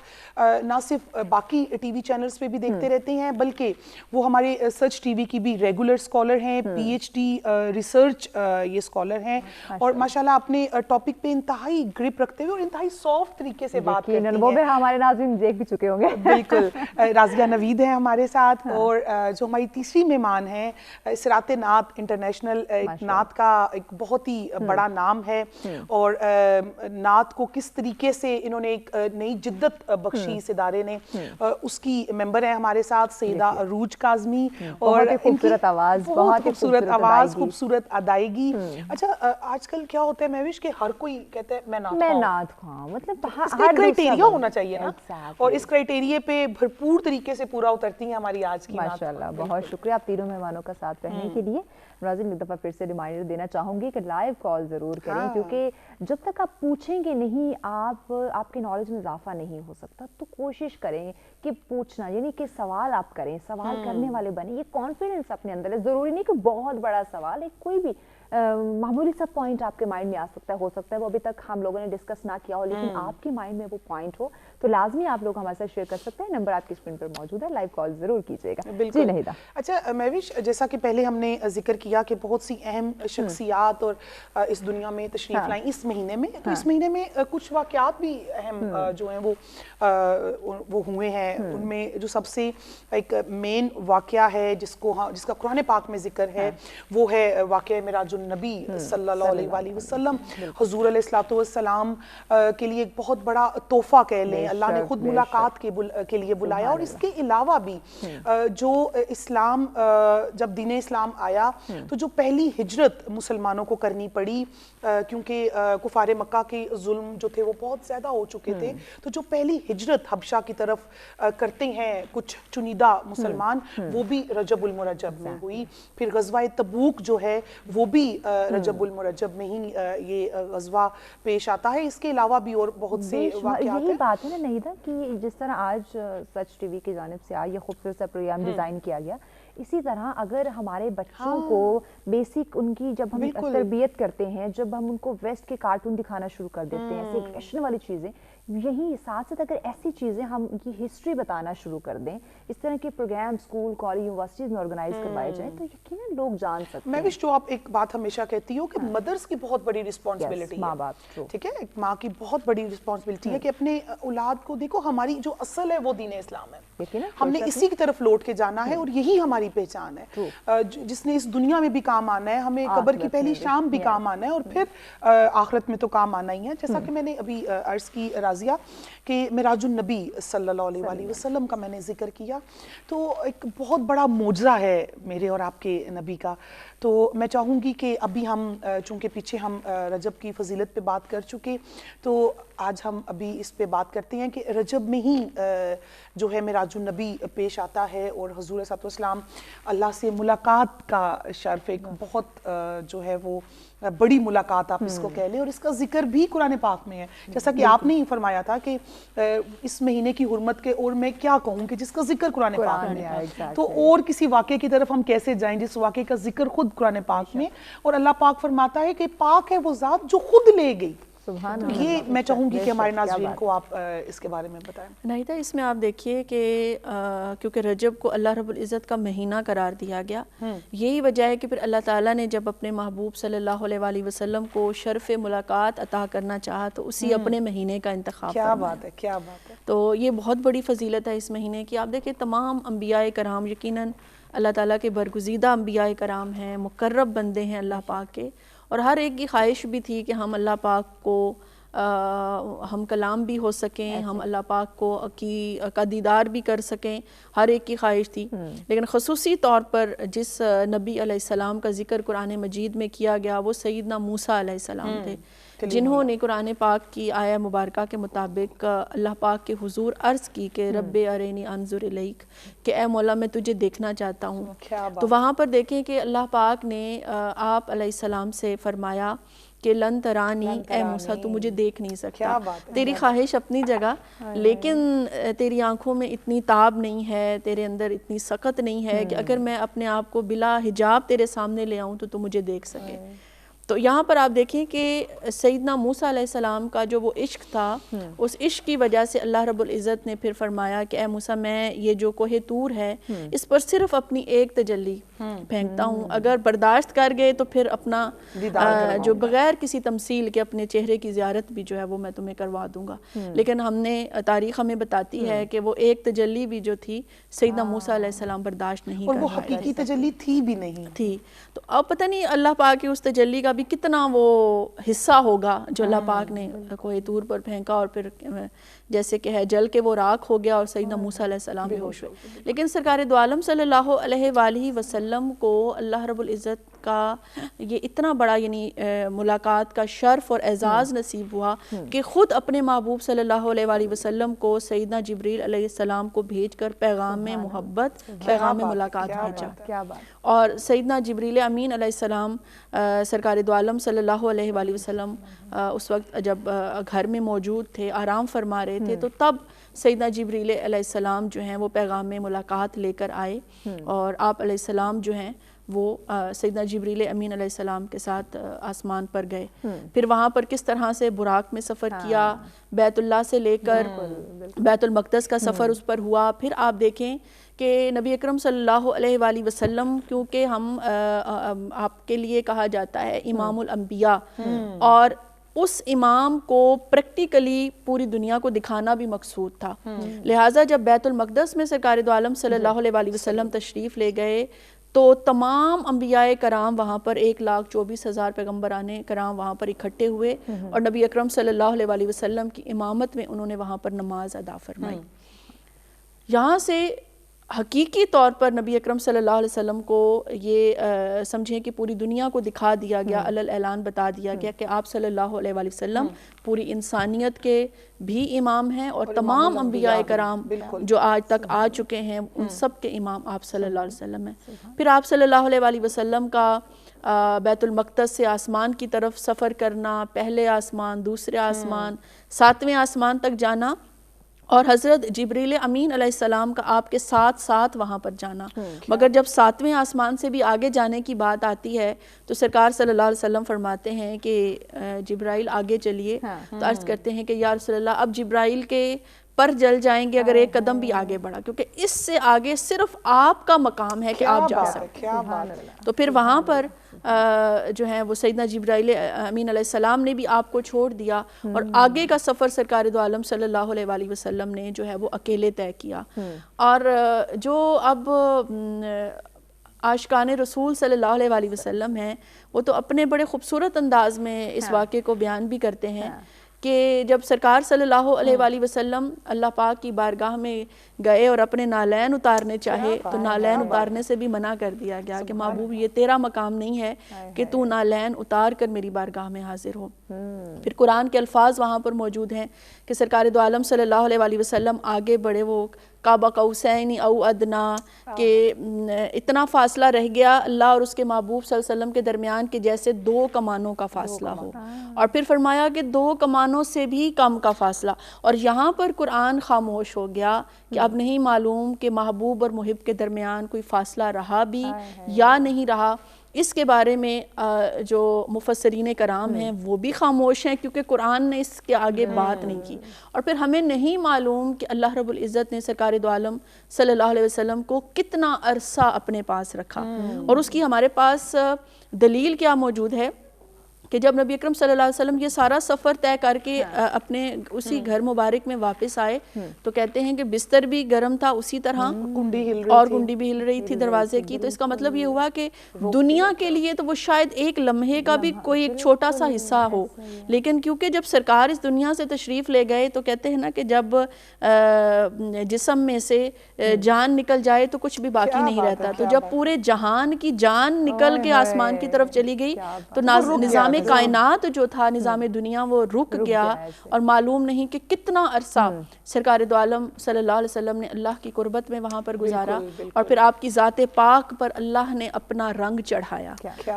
نہ صرف باقی ٹی وی چینلز پہ بھی دیکھتے رہتے ہیں بلکہ وہ ہمارے سچ ٹی وی کی بھی ریگولر اسکالر ہیں, پی ایچ ڈی ریسرچ یہ اسکالر ہیں اور ماشاءاللہ اپنے ٹاپک پہ انتہائی گرپ رکھتے ہوئے اور انتہائی سافٹ طریقے سے بات کرتی ہیں. وہ بھی ہمارے ناظرین دیکھ بھی چکے ہوں گے. بالکل. رازیہ نوید ہیں ہمارے ساتھ اور جو ہماری تیسری مہمان ہیں صراط نعت انٹرنیشنل, ایک نعت کا ایک بہت ہی بڑا نام ہے اور نعت کو کس طریقے سے انہوں نے ایک نئی جدت بخشی اس ادارے نے, اس کی ممبر ہیں ہمارے ساتھ سیدہ عروج کاظمی اور خوبصورت آواز, بہت خوبصورت آواز, خوبصورت ادائیگی. اچھا آج کل کیا ہوتا ہے مہوش کہ ہر کوئی کہتا ہے میں نعت خواہاں, مطلب اس کا کرائٹیریا ہونا چاہیے نا, اور اس کرائٹیریے پہ بھرپور طریقے سے پورا اترتی ہیں ہماری آج کی نعت. ماشاءاللہ بہت شکریہ آپ تینوں مہمانوں کا ساتھ رہنے کے لیے. ناظرین ایک دفعہ پھر سے ریمائنڈر دینا چاہوں گی کہ لائیو کال ضرور کریں کیونکہ جب تک آپ پوچھیں گے نہیں آپ کے نالج میں اضافہ نہیں ہو سکتا. تو کوشش کریں کہ پوچھنا, یعنی کہ سوال آپ کریں, سوال کرنے والے بنیں. یہ کانفیڈنس اپنے اندر ہے, ضروری نہیں کہ بہت بڑا سوال ہے, کوئی بھی معمولی سا پوائنٹ آپ کے مائنڈ میں آ سکتا ہے, ہو سکتا ہے وہ ابھی تک ہم لوگوں نے ڈسکس نہ کیا ہو لیکن آپ کے مائنڈ میں وہ پوائنٹ ہو تو لازمی آپ لوگ ہمارے ساتھ شیئر کر سکتے ہیں. نمبر آپ کی اسکرین پر موجود ہے, لائیو کال ضرور کیجیے گا. جی نہیدہ. اچھا مہوش, جیسا کہ پہلے ہم نے ذکر کیا کہ بہت سی اہم شخصیات اور اس دنیا میں تشریف لائیں اس مہینے میں, تو اس مہینے میں کچھ واقعات بھی اہم جو ہیں وہ ہوئے ہیں. ان میں جو سب سے ایک مین واقعہ ہے جس کا قرآن پاک میں ذکر ہے وہ ہے واقعہ معراج النبی صلی اللہ علیہ وآلہ وسلم. حضور علیہ الصلوۃ والسلام کے لیے ایک بہت بڑا تحفہ کہہ لیں, اللہ نے خود ملاقات کے لیے بلایا. اور اس کے علاوہ بھی جو اسلام, جب دین اسلام آیا تو جو پہلی ہجرت مسلمانوں کو کرنی پڑی کیونکہ کفار مکہ کے ظلم جو تھے وہ بہت زیادہ ہو چکے تھے, تو جو پہلی ہجرت حبشہ کی طرف کرتے ہیں کچھ چنیدہ مسلمان وہ بھی رجب المرجب میں ہوئی. پھر غزوہ تبوک جو ہے وہ بھی رجب المرجب میں ہی یہ غزوہ پیش آتا ہے. اس کے علاوہ بھی اور بہت سے واقعات ہیں. یہی بات ہے نا نہیدہ کہ جس طرح آج سچ ٹی وی کی جانب سے یہ خوبصورت سا پروگرام ڈیزائن کیا گیا, اسی طرح اگر ہمارے بچوں کو بیسک ان کی جب ہم تربیت کرتے ہیں، جب ہم ان کو ویسٹ کے کارٹون دکھانا شروع کر دیتے ہیں، ایسے ایکشن والی چیزیں، یہی ساتھ ساتھ اگر ایسی چیزیں ہم ان کی ہسٹری بتانا شروع کر دیں، اس طرح کے پروگرام اسکول کالج یونیورسٹیز میں آرگنائز کروائے جائیں تو یقیناً لوگ جان سکتے ہیں۔ میں وش جو آپ ایک بات ہمیشہ کہتی ہو کہ مدرس کی بہت بڑی رسپانسبلٹی ہے، ماں باپ، ٹھیک ہے، ایک ماں کی بہت بڑی رسپانسبلٹی ہے کہ اپنے اولاد کو، دیکھو ہماری جو اصل ہے وہ دین اسلام ہے، ہم نے اسی کی طرف لوٹ کے جانا ہے اور یہی ہماری پہچان ہے، جس نے اس دنیا میں بھی کام آنا ہے، ہمیں قبر کی پہلی شام بھی کام آنا ہے اور پھر آخرت میں تو کام آنا ہی ہے۔ جیسا کہ میں نے ابھی عرض کی راضیہ کہ معراج النبی صلی اللہ علیہ وآلہ وسلم کا میں نے ذکر کیا، تو ایک بہت بڑا معجزہ ہے میرے اور آپ کے نبی کا۔ تو میں چاہوں گی کہ ابھی ہم چونکہ پیچھے ہم رجب کی فضیلت پہ بات کر چکے، تو آج ہم ابھی اس پہ بات کرتے ہیں کہ رجب میں ہی جو ہے معراج النبی پیش آتا ہے اور حضور صلی اللہ علیہ وسلم اللہ سے ملاقات کا شرف، ایک بہت جو ہے وہ بڑی ملاقات آپ اس کو کہہ لیں، اور اس کا ذکر بھی قرآن پاک میں ہے، جیسا کہ آپ نے ہی فرمایا تھا کہ اس مہینے کی حرمت کے اور میں کیا کہوں کہ جس کا ذکر قرآن پاک میں ہے، تو اور کسی واقعے کی طرف ہم کیسے جائیں جس واقعے کا ذکر خود قرآن پاک میں، اور اللہ پاک فرماتا ہے کہ پاک ہے وہ ذات جو خود لے گئی۔ تو یہ میں چاہوں گی کہ ہمارے ناظرین کو آپ اس کے بارے میں بتائیں۔ ناہیدہ، اس میں آپ دیکھیے کہ کیونکہ رجب کو اللہ رب العزت کا مہینہ قرار دیا گیا، یہی وجہ ہے کہ پھر اللہ تعالیٰ نے جب اپنے محبوب صلی اللہ علیہ وآلہ وسلم کو شرف ملاقات عطا کرنا چاہا تو اسی اپنے مہینے کا انتخاب کیا بات ہے، کیا بات ہے۔ تو یہ بہت بڑی فضیلت ہے اس مہینے کی۔ آپ دیکھیں تمام انبیاء کرام یقیناً اللہ تعالیٰ کے برگزیدہ انبیاء کرام ہیں، مقرب بندے ہیں اللہ پاک کے، اور ہر ایک کی خواہش بھی تھی کہ ہم اللہ پاک کو ہم کلام بھی ہو سکیں، ہم اللہ پاک کو کا دیدار بھی کر سکیں، ہر ایک کی خواہش تھی۔ لیکن خصوصی طور پر جس نبی علیہ السلام کا ذکر قرآن مجید میں کیا گیا وہ سیدنا موسیٰ علیہ السلام تھے، جنہوں نے قرآن پاک کی آیہ مبارکہ کے مطابق اللہ پاک کے حضور عرض کی کہ رب ارینی انظر الیک، کہ اے مولا میں تجھے دیکھنا چاہتا ہوں۔ تو وہاں پر دیکھیں کہ اللہ پاک نے آپ علیہ السلام سے فرمایا کہ لن ترانی، اے موسیٰ تو مجھے دیکھ نہیں سکتا، تیری خواہش اپنی جگہ، لیکن تیری آنکھوں میں اتنی تاب نہیں ہے، تیرے اندر اتنی سخت نہیں ہے کہ اگر میں اپنے آپ کو بلا حجاب تیرے سامنے لے آؤں تو مجھے دیکھ سکے۔ تو یہاں پر آپ دیکھیں کہ سیدنا موسیٰ علیہ السلام کا جو وہ عشق تھا، اس عشق کی وجہ سے اللہ رب العزت نے پھر فرمایا کہ اے موسیٰ میں یہ جو کوہ طور ہے اس پر صرف اپنی ایک تجلی پھینکتا ہوں، اگر برداشت کر گئے تو پھر اپنا جو بغیر کسی تمثیل کے اپنے چہرے کی زیارت بھی جو ہے وہ میں تمہیں کروا دوں گا۔ لیکن ہم نے تاریخ ہمیں بتاتی ہے کہ وہ ایک تجلی بھی جو تھی سیدنا موسیٰ علیہ السلام برداشت نہیں کر اور وہ حقیقی تجلی تھی بھی نہیں تھی۔ تو اب پتہ نہیں اللہ پاک کی اس تجلی کا بھی کتنا وہ حصہ ہوگا جو اللہ پاک نے کوہ طور پر پھینکا، اور پھر جیسے کہ ہے جل کے وہ راکھ ہو گیا اور سیدنا موسیٰ علیہ السلام بھی ہوش ہوئے۔ لیکن سرکار دو عالم صلی اللہ علیہ وآلہ وسلم کو اللہ رب العزت کا یہ اتنا بڑا یعنی ملاقات کا شرف اور اعزاز نصیب ہوا کہ خود اپنے محبوب صلی اللہ علیہ وآلہ وسلم کو سیدنا جبریل علیہ السلام کو بھیج کر پیغام محبت، پیغام ملاقات بھیجا، اور سیدنا جبریل امین علیہ السلام سرکار دو عالم صلی اللہ علیہ وآلہ وسلم اس وقت جب گھر میں موجود تھے، آرام فرما رہے تھے، تو تب سیدنا جبریل علیہ السلام جو ہیں وہ پیغام ملاقات لے کر آئے، اور آپ علیہ السلام جو ہیں وہ سیدنا جبریل امین علیہ السلام کے ساتھ آسمان پر گئے، پھر وہاں پر کس طرح سے براق میں سفر کیا، بیت اللہ سے لے کر بیت المقدس کا سفر اس پر ہوا۔ پھر آپ دیکھیں کہ نبی اکرم صلی اللہ علیہ وآلہ وسلم، کیونکہ ہم آپ کے لیے کہا جاتا ہے امام الانبیاء، اور اس امام کو پریکٹیکلی پوری دنیا کو دکھانا بھی مقصود تھا، لہٰذا جب بیت المقدس میں سرکار دو عالم صلی اللہ علیہ وآلہ وسلم تشریف لے گئے تو تمام انبیاء کرام وہاں پر 1,24,000 پیغمبران کرام وہاں پر اکٹھے ہوئے، اور نبی اکرم صلی اللہ علیہ وآلہ وسلم کی امامت میں انہوں نے وہاں پر نماز ادا فرمائی۔ یہاں سے حقیقی طور پر نبی اکرم صلی اللہ علیہ وسلم کو یہ سمجھیں کہ پوری دنیا کو دکھا دیا گیا، علل اعلان بتا دیا گیا کہ آپ صلی اللہ علیہ وآلہ وسلم پوری انسانیت کے بھی امام ہیں، اور تمام انبیاء کرام جو آج تک آ چکے ہیں ان سب کے امام آپ صلی اللہ علیہ وسلم ہیں۔ پھر آپ صلی اللہ علیہ وآلہ وسلم کا بیت المقدس سے آسمان کی طرف سفر کرنا، پہلے آسمان، دوسرے آسمان، 7ویں آسمان تک جانا، اور حضرت جبریل امین علیہ السلام کا آپ کے ساتھ ساتھ وہاں پر جانا. مگر جب 7ویں آسمان سے بھی آگے جانے کی بات آتی ہے تو سرکار صلی اللہ علیہ وسلم فرماتے ہیں کہ جبرائیل آگے چلیے. تو عرض کرتے ہیں کہ یا رسول اللہ اب جبرائیل کے پر جل جائیں گے اگر ایک قدم بھی آگے بڑھا، کیونکہ اس سے آگے صرف آپ کا مقام ہے کہ آپ جا سکتے ہیں. تو پھر وہاں پر جو ہے وہ سیدنا جبرائیل امین علیہ السلام نے بھی آپ کو چھوڑ دیا اور آگے کا سفر سرکار دو عالم صلی اللہ علیہ وآلہ وسلم نے جو ہے وہ اکیلے طے کیا. اور جو اب عاشقان رسول صلی اللہ علیہ وآلہ وسلم ہیں وہ تو اپنے بڑے خوبصورت انداز میں اس واقعے کو بیان بھی کرتے ہیں کہ جب سرکار صلی اللہ علیہ وآلہ وسلم اللہ پاک کی بارگاہ میں گئے اور اپنے نالین اتارنے چاہے تو نالین اتارنے سے بھی منع کر دیا گیا کہ محبوب یہ تیرا مقام نہیں ہے کہ تو نالین اتار کر میری بارگاہ میں حاضر ہو. پھر قرآن کے الفاظ وہاں پر موجود ہیں کہ سرکار دو عالم صلی اللہ علیہ وآلہ وسلم آگے بڑھے، وہ قاب قوسین او ادنا، کہ اتنا فاصلہ رہ گیا اللہ اور اس کے محبوب صلی اللہ علیہ وسلم کے درمیان کہ جیسے 2 کمانوں کا فاصلہ ہو. اور پھر فرمایا کہ 2 کمانوں سے بھی کم کا فاصلہ. اور یہاں پر قرآن خاموش ہو گیا کہ اب نہیں معلوم کہ محبوب اور محب کے درمیان کوئی فاصلہ رہا بھی یا نہیں رہا. اس کے بارے میں جو مفسرین کرام ہیں وہ بھی خاموش ہیں کیونکہ قرآن نے اس کے آگے بات نہیں کی. اور پھر ہمیں نہیں معلوم کہ اللہ رب العزت نے سرکار دو عالم صلی اللہ علیہ وسلم کو کتنا عرصہ اپنے پاس رکھا. اور اس کی ہمارے پاس دلیل کیا موجود ہے کہ جب نبی اکرم صلی اللہ علیہ وسلم یہ سارا سفر طے کر کے اپنے اسی گھر مبارک میں واپس آئے تو کہتے ہیں کہ بستر بھی گرم تھا اسی طرح اور کنڈی بھی ہل رہی تھی دروازے کی. تو اس کا مطلب یہ ہوا کہ دنیا کے لیے تو وہ شاید ایک لمحے کا بھی کوئی ایک چھوٹا سا حصہ ہو، لیکن کیونکہ جب سرکار اس دنیا سے تشریف لے گئے تو کہتے ہیں نا کہ جب جسم میں سے جان نکل جائے تو کچھ بھی باقی نہیں رہتا. تو جب پورے جہان کی جان نکل کے آسمان کی طرف چلی گئی تو نظام کائنات جو تھا، نظام دنیا، وہ رک گیا. اور معلوم نہیں کہ کتنا عرصہ سرکار دو عالم صلی اللہ علیہ وسلم نے اللہ کی قربت میں وہاں پر گزارا. اور پھر آپ کی ذات پاک پر اللہ نے اپنا رنگ چڑھایا،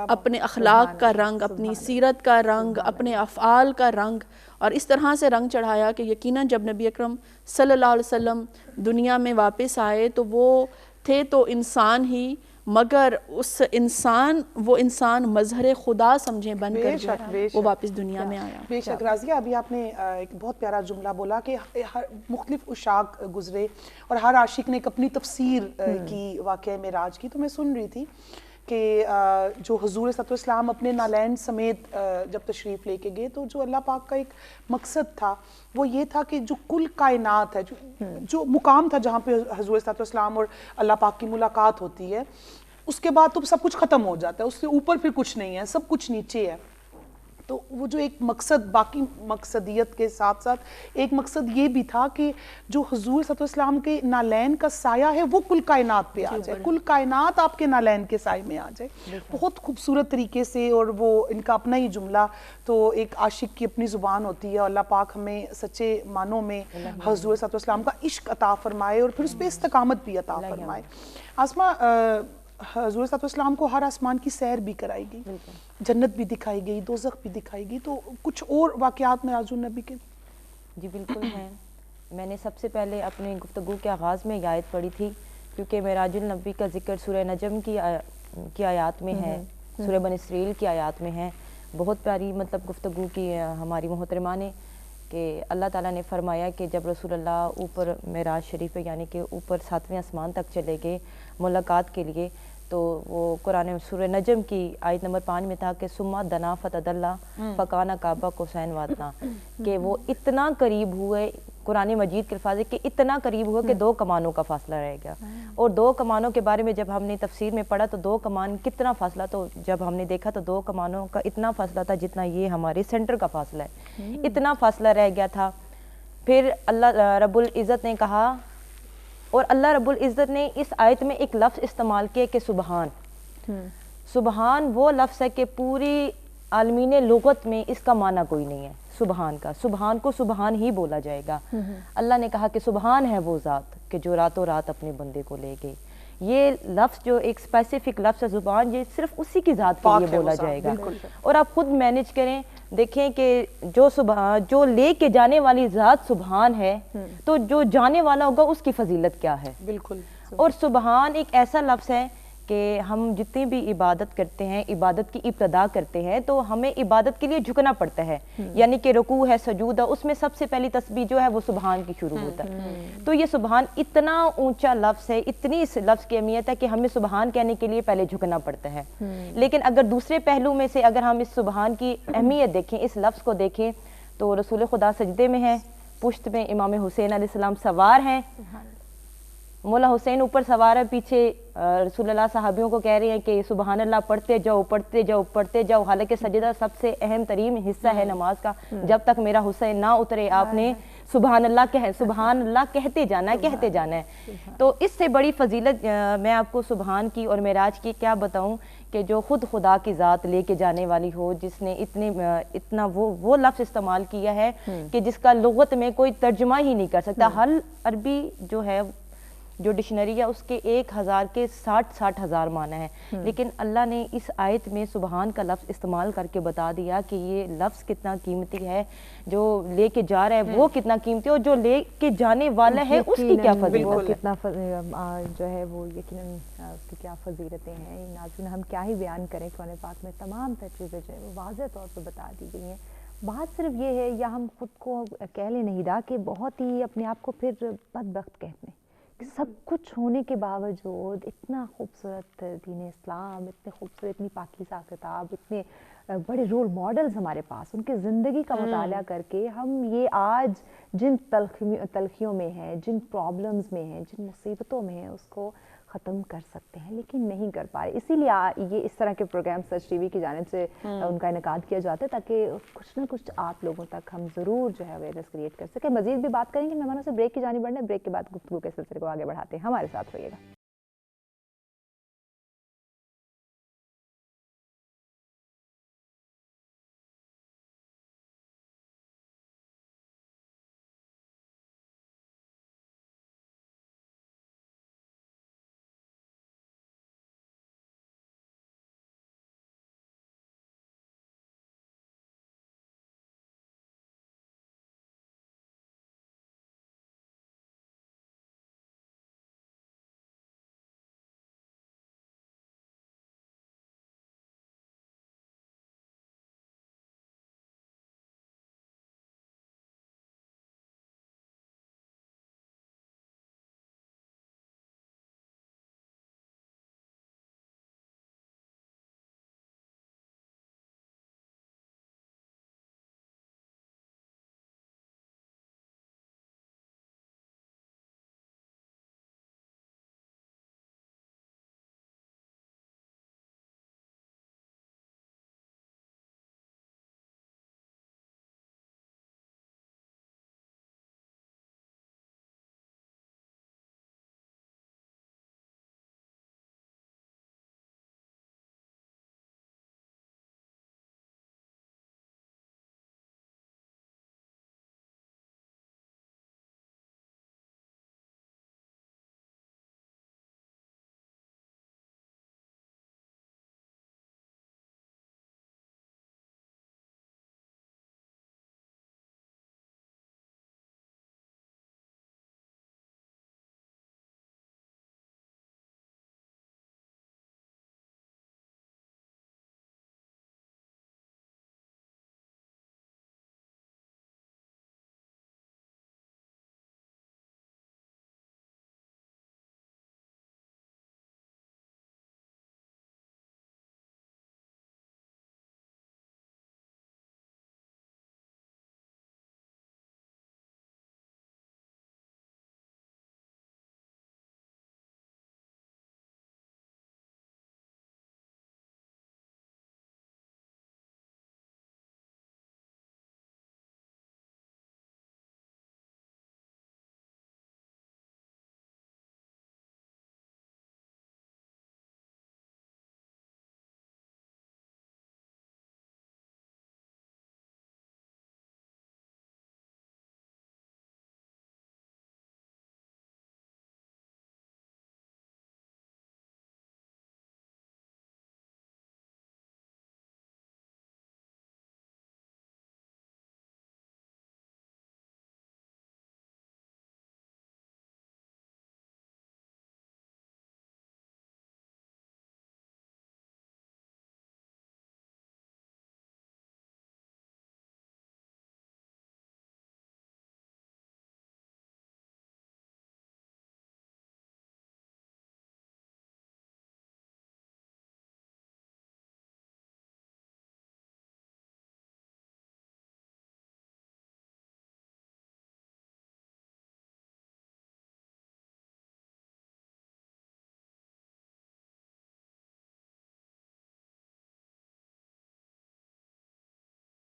اپنے اخلاق کا رنگ، اپنی سیرت کا رنگ، اپنے افعال کا رنگ. اور اس طرح سے رنگ چڑھایا کہ یقیناً جب نبی اکرم صلی اللہ علیہ وسلم دنیا میں واپس آئے تو وہ تھے تو انسان ہی، مگر وہ انسان مظہر خدا سمجھے بن کر وہ واپس دنیا میں آیا. بے شک راضیہ، ابھی آپ نے ایک بہت پیارا جملہ بولا کہ مختلف عشاق گزرے اور ہر عاشق نے ایک اپنی تفسیر کی واقعہ معراج کی. تو میں سن رہی تھی کہ جو حضور صلی اللہ علیہ وسلم اپنے نالین سمیت جب تشریف لے کے گئے تو جو اللہ پاک کا ایک مقصد تھا وہ یہ تھا کہ جو کل کائنات ہے، جو مقام تھا جہاں پہ حضور صلی اللہ علیہ وسلم اور اللہ پاک کی ملاقات ہوتی ہے، اس کے بعد تو سب کچھ ختم ہو جاتا ہے، اس سے اوپر پھر کچھ نہیں ہے، سب کچھ نیچے ہے. تو وہ جو ایک مقصد، باقی مقصدیت کے ساتھ ساتھ ایک مقصد یہ بھی تھا کہ جو حضور صلی اللہ علیہ وسلم کے نالین کا سایہ ہے وہ کل کائنات پہ آ جائے، کل کائنات آپ کے نالین کے سائے میں آ جائے. بہت خوبصورت طریقے سے، اور وہ ان کا اپنا ہی جملہ. تو ایک عاشق کی اپنی زبان ہوتی ہے، اللہ پاک ہمیں سچے معنوں میں حضور صلی اللہ علیہ وسلم کا عشق عطا فرمائے اور پھر اس پہ استقامت بھی عطا فرمائے. آسما، حضور صلی اللہ علیہ وسلم کو ہر آسمان کی سیر بھی کرائی گئی، جنت بھی دکھائی گئی، دوزخ بھی دکھائی گئی. تو کچھ اور واقعات معراج النبی کے؟ جی بالکل ہیں. میں نے سب سے پہلے اپنی گفتگو کے آغاز میں یہ آیت پڑھی تھی کیونکہ معراج النبی کا ذکر سورہ نجم کی آیات میں ہے، سورہ بنی اسرائیل کی آیات میں ہے. بہت پیاری مطلب گفتگو کی ہماری محترمہ نے کہ اللہ تعالیٰ نے فرمایا کہ جب رسول اللہ اوپر معراج شریف یعنی کہ اوپر 7ویں آسمان تک چلے گئے ملاقات کے لیے، تو وہ قرآن سورہ نجم کی آیت نمبر 5 میں تھا کہ ثم دنا فتدلی فکان قاب قوسین وادنا، کہ وہ اتنا قریب ہوئے. قرآن مجید کے الفاظ ہے کہ اتنا قریب ہوا کہ 2 کمانوں کا فاصلہ رہ گیا. اور 2 کمانوں کے بارے میں جب ہم نے تفسیر میں پڑھا تو 2 کمان کتنا فاصلہ، تو جب ہم نے دیکھا تو 2 کمانوں کا اتنا فاصلہ تھا جتنا یہ ہمارے سینٹر کا فاصلہ ہے، اتنا فاصلہ رہ گیا تھا. پھر اللہ رب العزت نے کہا، اور اللہ رب العزت نے اس آیت میں ایک لفظ استعمال کیا کہ سبحان. سبحان وہ لفظ ہے کہ پوری عالمین لغت میں اس کا معنی کوئی نہیں ہے سبحان کا. سبحان کو سبحان ہی بولا جائے گا. اللہ نے کہا کہ سبحان ہے وہ ذات کہ جو راتوں رات اپنے بندے کو لے گئی. یہ لفظ جو ایک اسپیسیفک لفظ ہے زبان، یہ صرف اسی کی ذات کے لیے بولا جائے گا. اور آپ خود مینیج کریں، دیکھیں کہ جو لے کے جانے والی ذات سبحان ہے تو جو جانے والا ہوگا اس کی فضیلت کیا ہے. بالکل. اور سبحان ایک ایسا لفظ ہے کہ ہم جتنی بھی عبادت کرتے ہیں، عبادت کی ابتدا کرتے ہیں تو ہمیں عبادت کے لیے جھکنا پڑتا ہے، یعنی کہ رکوع ہے، سجود ہے، اس میں سب سے پہلی تسبیح جو ہے وہ سبحان کی شروع ہوتا ہے. تو یہ سبحان اتنا اونچا لفظ ہے، اتنی اس لفظ کی اہمیت ہے کہ ہمیں سبحان کہنے کے لیے پہلے جھکنا پڑتا ہے. لیکن اگر دوسرے پہلو میں سے اگر ہم اس سبحان کی اہمیت دیکھیں، اس لفظ کو دیکھیں، تو رسول خدا سجدے میں ہے، پشت میں امام حسین علیہ السلام سوار ہیں، مولا حسین اوپر سوار ہے، پیچھے رسول اللہ صحابیوں کو کہہ رہے ہیں کہ سبحان اللہ پڑھتے جاؤ پڑھتے جاؤ پڑھتے جاؤ. حالانکہ سجدہ سب سے اہم ترین حصہ ہے نماز کا، جب تک میرا حسین نہ اترے آپ نے سبحان اللہ کہتے جانا ہے، کہتے جانا ہے. تو اس سے بڑی فضیلت میں آپ کو سبحان کی اور معراج کی کیا بتاؤں کہ جو خود خدا کی ذات لے کے جانے والی ہو، جس نے اتنا وہ لفظ استعمال کیا ہے کہ جس کا لغت میں کوئی ترجمہ ہی نہیں کر سکتا. ہر عربی جو ہے جو ڈکشنری ہے اس کے 1000 کے 60 ہزار معنی ہے، لیکن اللہ نے اس آیت میں سبحان کا لفظ استعمال کر کے بتا دیا کہ یہ لفظ کتنا قیمتی ہے، جو لے کے جا رہا ہے وہ کتنا قیمتی ہے، اور جو لے کے جانے والا ہے اس کی کیا فضیلت ہے. کتنا جو ہے وہ یقیناً اس کی کیا فضیلتیں ہیں. ناظرین ہم کیا ہی بیان کریں، قرآن پاک میں تمام تر چیزیں جو ہے وہ واضح طور پر بتا دی گئی ہیں. بات صرف یہ ہے، یا ہم خود کو کہہ لیں نہیں دا کہ بہت ہی اپنے آپ کو پھر بدبخت کہتے ہیں کہ سب کچھ ہونے کے باوجود اتنا خوبصورت دین اسلام، اتنے خوبصورت، اتنی پاکیزہ کتاب، اتنے بڑے رول ماڈلز ہمارے پاس، ان کی زندگی کا مطالعہ کر کے ہم یہ آج جن تلخیوں میں ہیں، جن پرابلمز میں ہیں، جن مصیبتوں میں ہیں، اس کو ختم کر سکتے ہیں، لیکن نہیں کر پا رہے. اسی لیے یہ اس طرح کے پروگرام سچ ٹی وی کی جانب سے ان کا انعقاد کیا جاتا ہے، تاکہ کچھ نہ کچھ آپ لوگوں تک ہم ضرور جو ہے اویئرنیس کریٹ کر سکیں. مزید بھی بات کریں گے، مہمانوں سے بریک کی جانب بڑھنا ہے. بریک کے بعد گفتگو کے سلسلے کو آگے بڑھاتے ہیں. ہمارے ساتھ رہیے گا.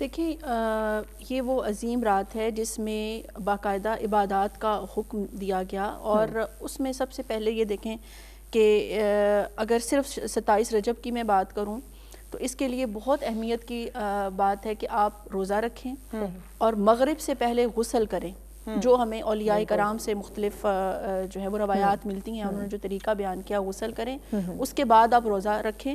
دیکھیں یہ وہ عظیم رات ہے جس میں باقاعدہ عبادات کا حکم دیا گیا، اور اس میں سب سے پہلے یہ دیکھیں کہ اگر صرف 27 رجب کی میں بات کروں تو اس کے لیے بہت اہمیت کی بات ہے کہ آپ روزہ رکھیں اور مغرب سے پہلے غسل کریں، جو ہمیں اولیاء کرام سے مختلف جو ہے وہ روایات ملتی ہیں، انہوں نے جو طریقہ بیان کیا غسل کریں، اس کے بعد آپ روزہ رکھیں،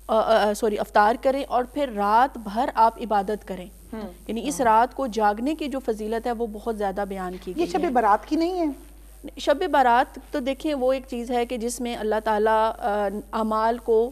افطار کریں، اور پھر رات بھر آپ عبادت کریں. یعنی اس رات کو جاگنے کی جو فضیلت ہے وہ بہت زیادہ بیان کی گئی ہے. یہ شب برات کی نہیں ہے؟ شب برات تو دیکھیں وہ ایک چیز ہے کہ جس میں اللہ تعالیٰ اعمال کو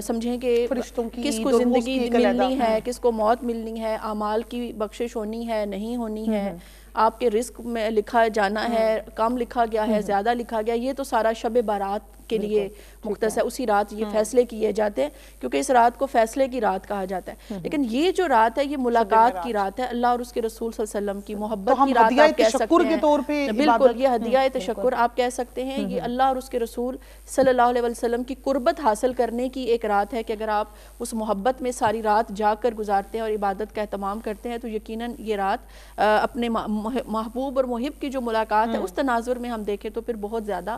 سمجھیں کہ کس کو زندگی ملنی ہے، کس کو موت ملنی ہے، اعمال کی بخشش ہونی ہے نہیں ہونی ہے، آپ کے رزق میں لکھا جانا ہے، کم لکھا گیا ہے، زیادہ لکھا گیا، یہ تو سارا شب برات کے لیے مختص ہے. اسی رات یہ فیصلے کیے جاتے ہیں کیونکہ اس رات کو فیصلے کی رات کہا جاتا ہے. لیکن یہ جو رات ہے یہ ملاقات کی رات ہے، اللہ اور اس کے رسول صلی اللہ علیہ وسلم کی محبت کی رات آپ کہہ سکتے ہیں. بالکل یہ ہدیہ تشکر آپ کہہ سکتے ہیں. یہ اللہ اور اس کے رسول صلی اللہ علیہ وسلم کی قربت حاصل کرنے کی ایک رات ہے کہ اگر آپ اس محبت میں ساری رات جاگ کر گزارتے ہیں اور عبادت کا اہتمام کرتے ہیں تو یقیناً یہ رات اپنے محبوب اور محب کی جو ملاقات ہے اس تناظر میں ہم دیکھیں تو پھر بہت زیادہ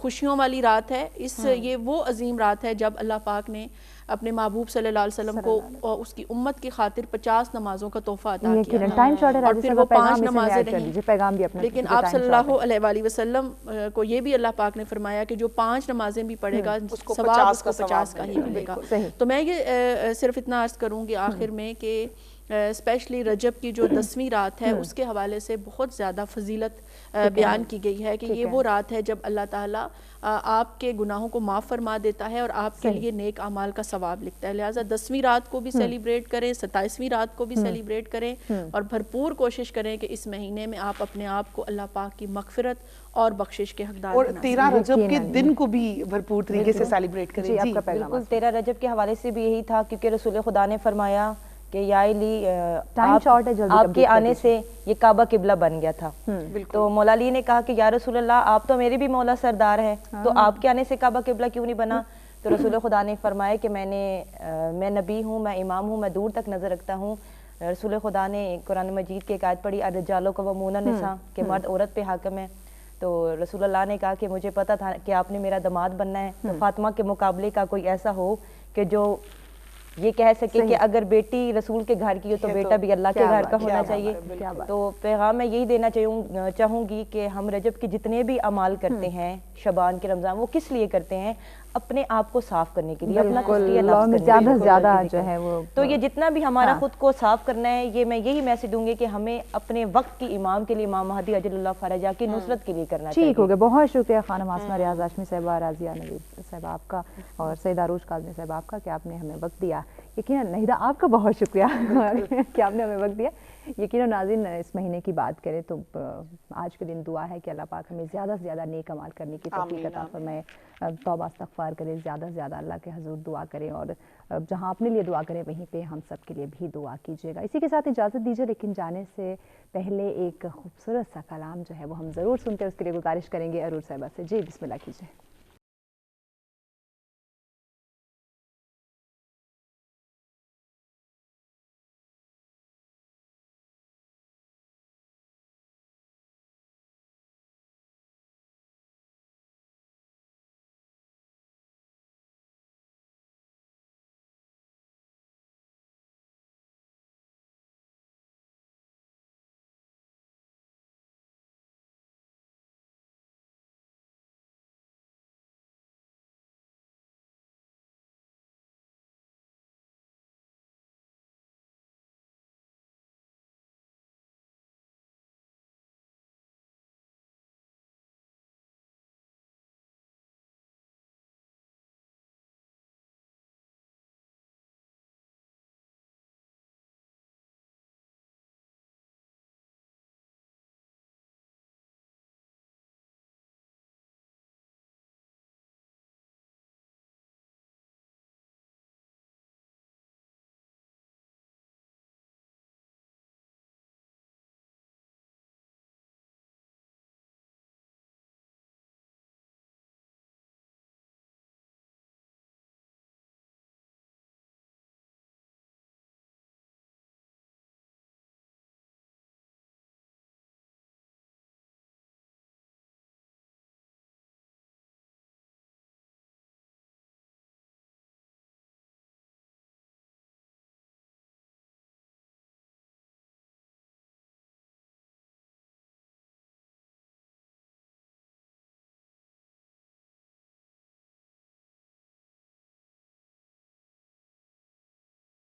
خوشیوں والی رات ہے. یہ وہ عظیم رات ہے جب اللہ پاک نے اپنے محبوب صلی اللہ علیہ وسلم کو اس کی امت کی خاطر 50 نمازوں کا تحفہ عطا کیا، اور پھر وہ 5 نمازیں رہیں. لیکن آپ صلی اللہ علیہ وآلہ وسلم کو یہ بھی اللہ پاک نے فرمایا کہ جو 5 نمازیں بھی پڑھے گا ثواب اس کو 50 کا ہی ملے گا. تو میں یہ صرف اتنا عرض کروں گی آخر میں کہ اسپیشلی رجب کی جو 10ویں رات ہے اس کے حوالے سے بہت زیادہ فضیلت بیان کی گئی ہے کہ یہ وہ رات ہے جب اللہ تعالیٰ آپ کے گناہوں کو معاف فرما دیتا ہے اور آپ کے لیے نیک اعمال کا ثواب لکھتا ہے. لہٰذا 10ویں رات کو بھی سیلیبریٹ کریں، 27ویں رات کو بھی سیلیبریٹ کریں، اور بھرپور کوشش کریں کہ اس مہینے میں آپ اپنے آپ کو اللہ پاک کی مغفرت اور بخشش کے حقدار اور 13 رجب کے دن کو بھی بھرپور طریقے سے سیلیبریٹ کریں. جی بالکل 13 رجب کے حوالے سے بھی یہی تھا کیونکہ رسول خدا نے فرمایا کہ یا علی آپ کے آنے سے یہ کعبہ قبلہ بن گیا تھا. تو مولا علی نے کہا کہ یا رسول اللہ آپ تو میرے بھی مولا سردار ہیں تو آپ کے آنے سے کعبہ قبلہ کیوں نہیں بنا؟ تو رسول خدا نے فرمایا کہ میں نبی ہوں، میں امام ہوں، میں دور تک نظر رکھتا ہوں. رسول خدا نے قرآن مجید کی ایک آیت پڑھی الرجال قوامون علی النساء کہ مرد عورت پہ حاکم ہے. تو رسول اللہ نے کہا کہ مجھے پتا تھا کہ آپ نے میرا داماد بننا ہے، تو فاطمہ کے مقابلے کا کوئی ایسا ہو کہ جو یہ کہہ سکے کہ اگر بیٹی رسول کے گھر کی ہو تو بیٹا بھی اللہ کے گھر کا ہونا چاہیے. تو پیغام میں یہی دینا چاہوں گی کہ ہم رجب کے جتنے بھی اعمال کرتے ہیں، شعبان کے، رمضان، وہ کس لیے کرتے ہیں؟ اپنے آپ کو صاف کرنے کے لیے، اپنا تزکیہ نفس کرنے کے لیے. زیادہ جو ہے وہ تو یہ جتنا بھی ہمارا خود کو صاف کرنا ہے، یہ میں یہی میسج دوں گی کہ ہمیں اپنے وقت کی امام کے لیے، امام مہدی اجل اللہ فرجہ کی نصرت کے لیے کرنا چاہیے. ٹھیک ہو گیا. بہت شکریہ خانم آسمہ ریاض ہاشمی صاحبہ، راضیہ نوید صاحبہ آپ کا، اور سید عروج کاظمی صاحبہ آپ کا کہ آپ نے ہمیں وقت دیا. یقیناً نہیدہ آپ کا بہت شکریہ کہ آپ نے ہمیں وقت دیا. یقیناً ناظرین اس مہینے کی بات کریں تو آج کے دن دعا ہے کہ اللہ پاک ہمیں زیادہ سے زیادہ نیک عمال کرنے کی توفیق عطا فرمائے، توبہ استغفار کریں، زیادہ سے زیادہ اللہ کے حضور دعا کریں، اور جہاں اپنے لیے دعا کریں وہیں پہ ہم سب کے لیے بھی دعا کیجیے گا. اسی کے ساتھ اجازت دیجیے، لیکن جانے سے پہلے ایک خوبصورت سا کلام جو ہے وہ ہم ضرور سنتے ہیں، اس کے لیے گزارش کریں گے عروج صاحبہ سے. جی بسم اللہ کیجیے.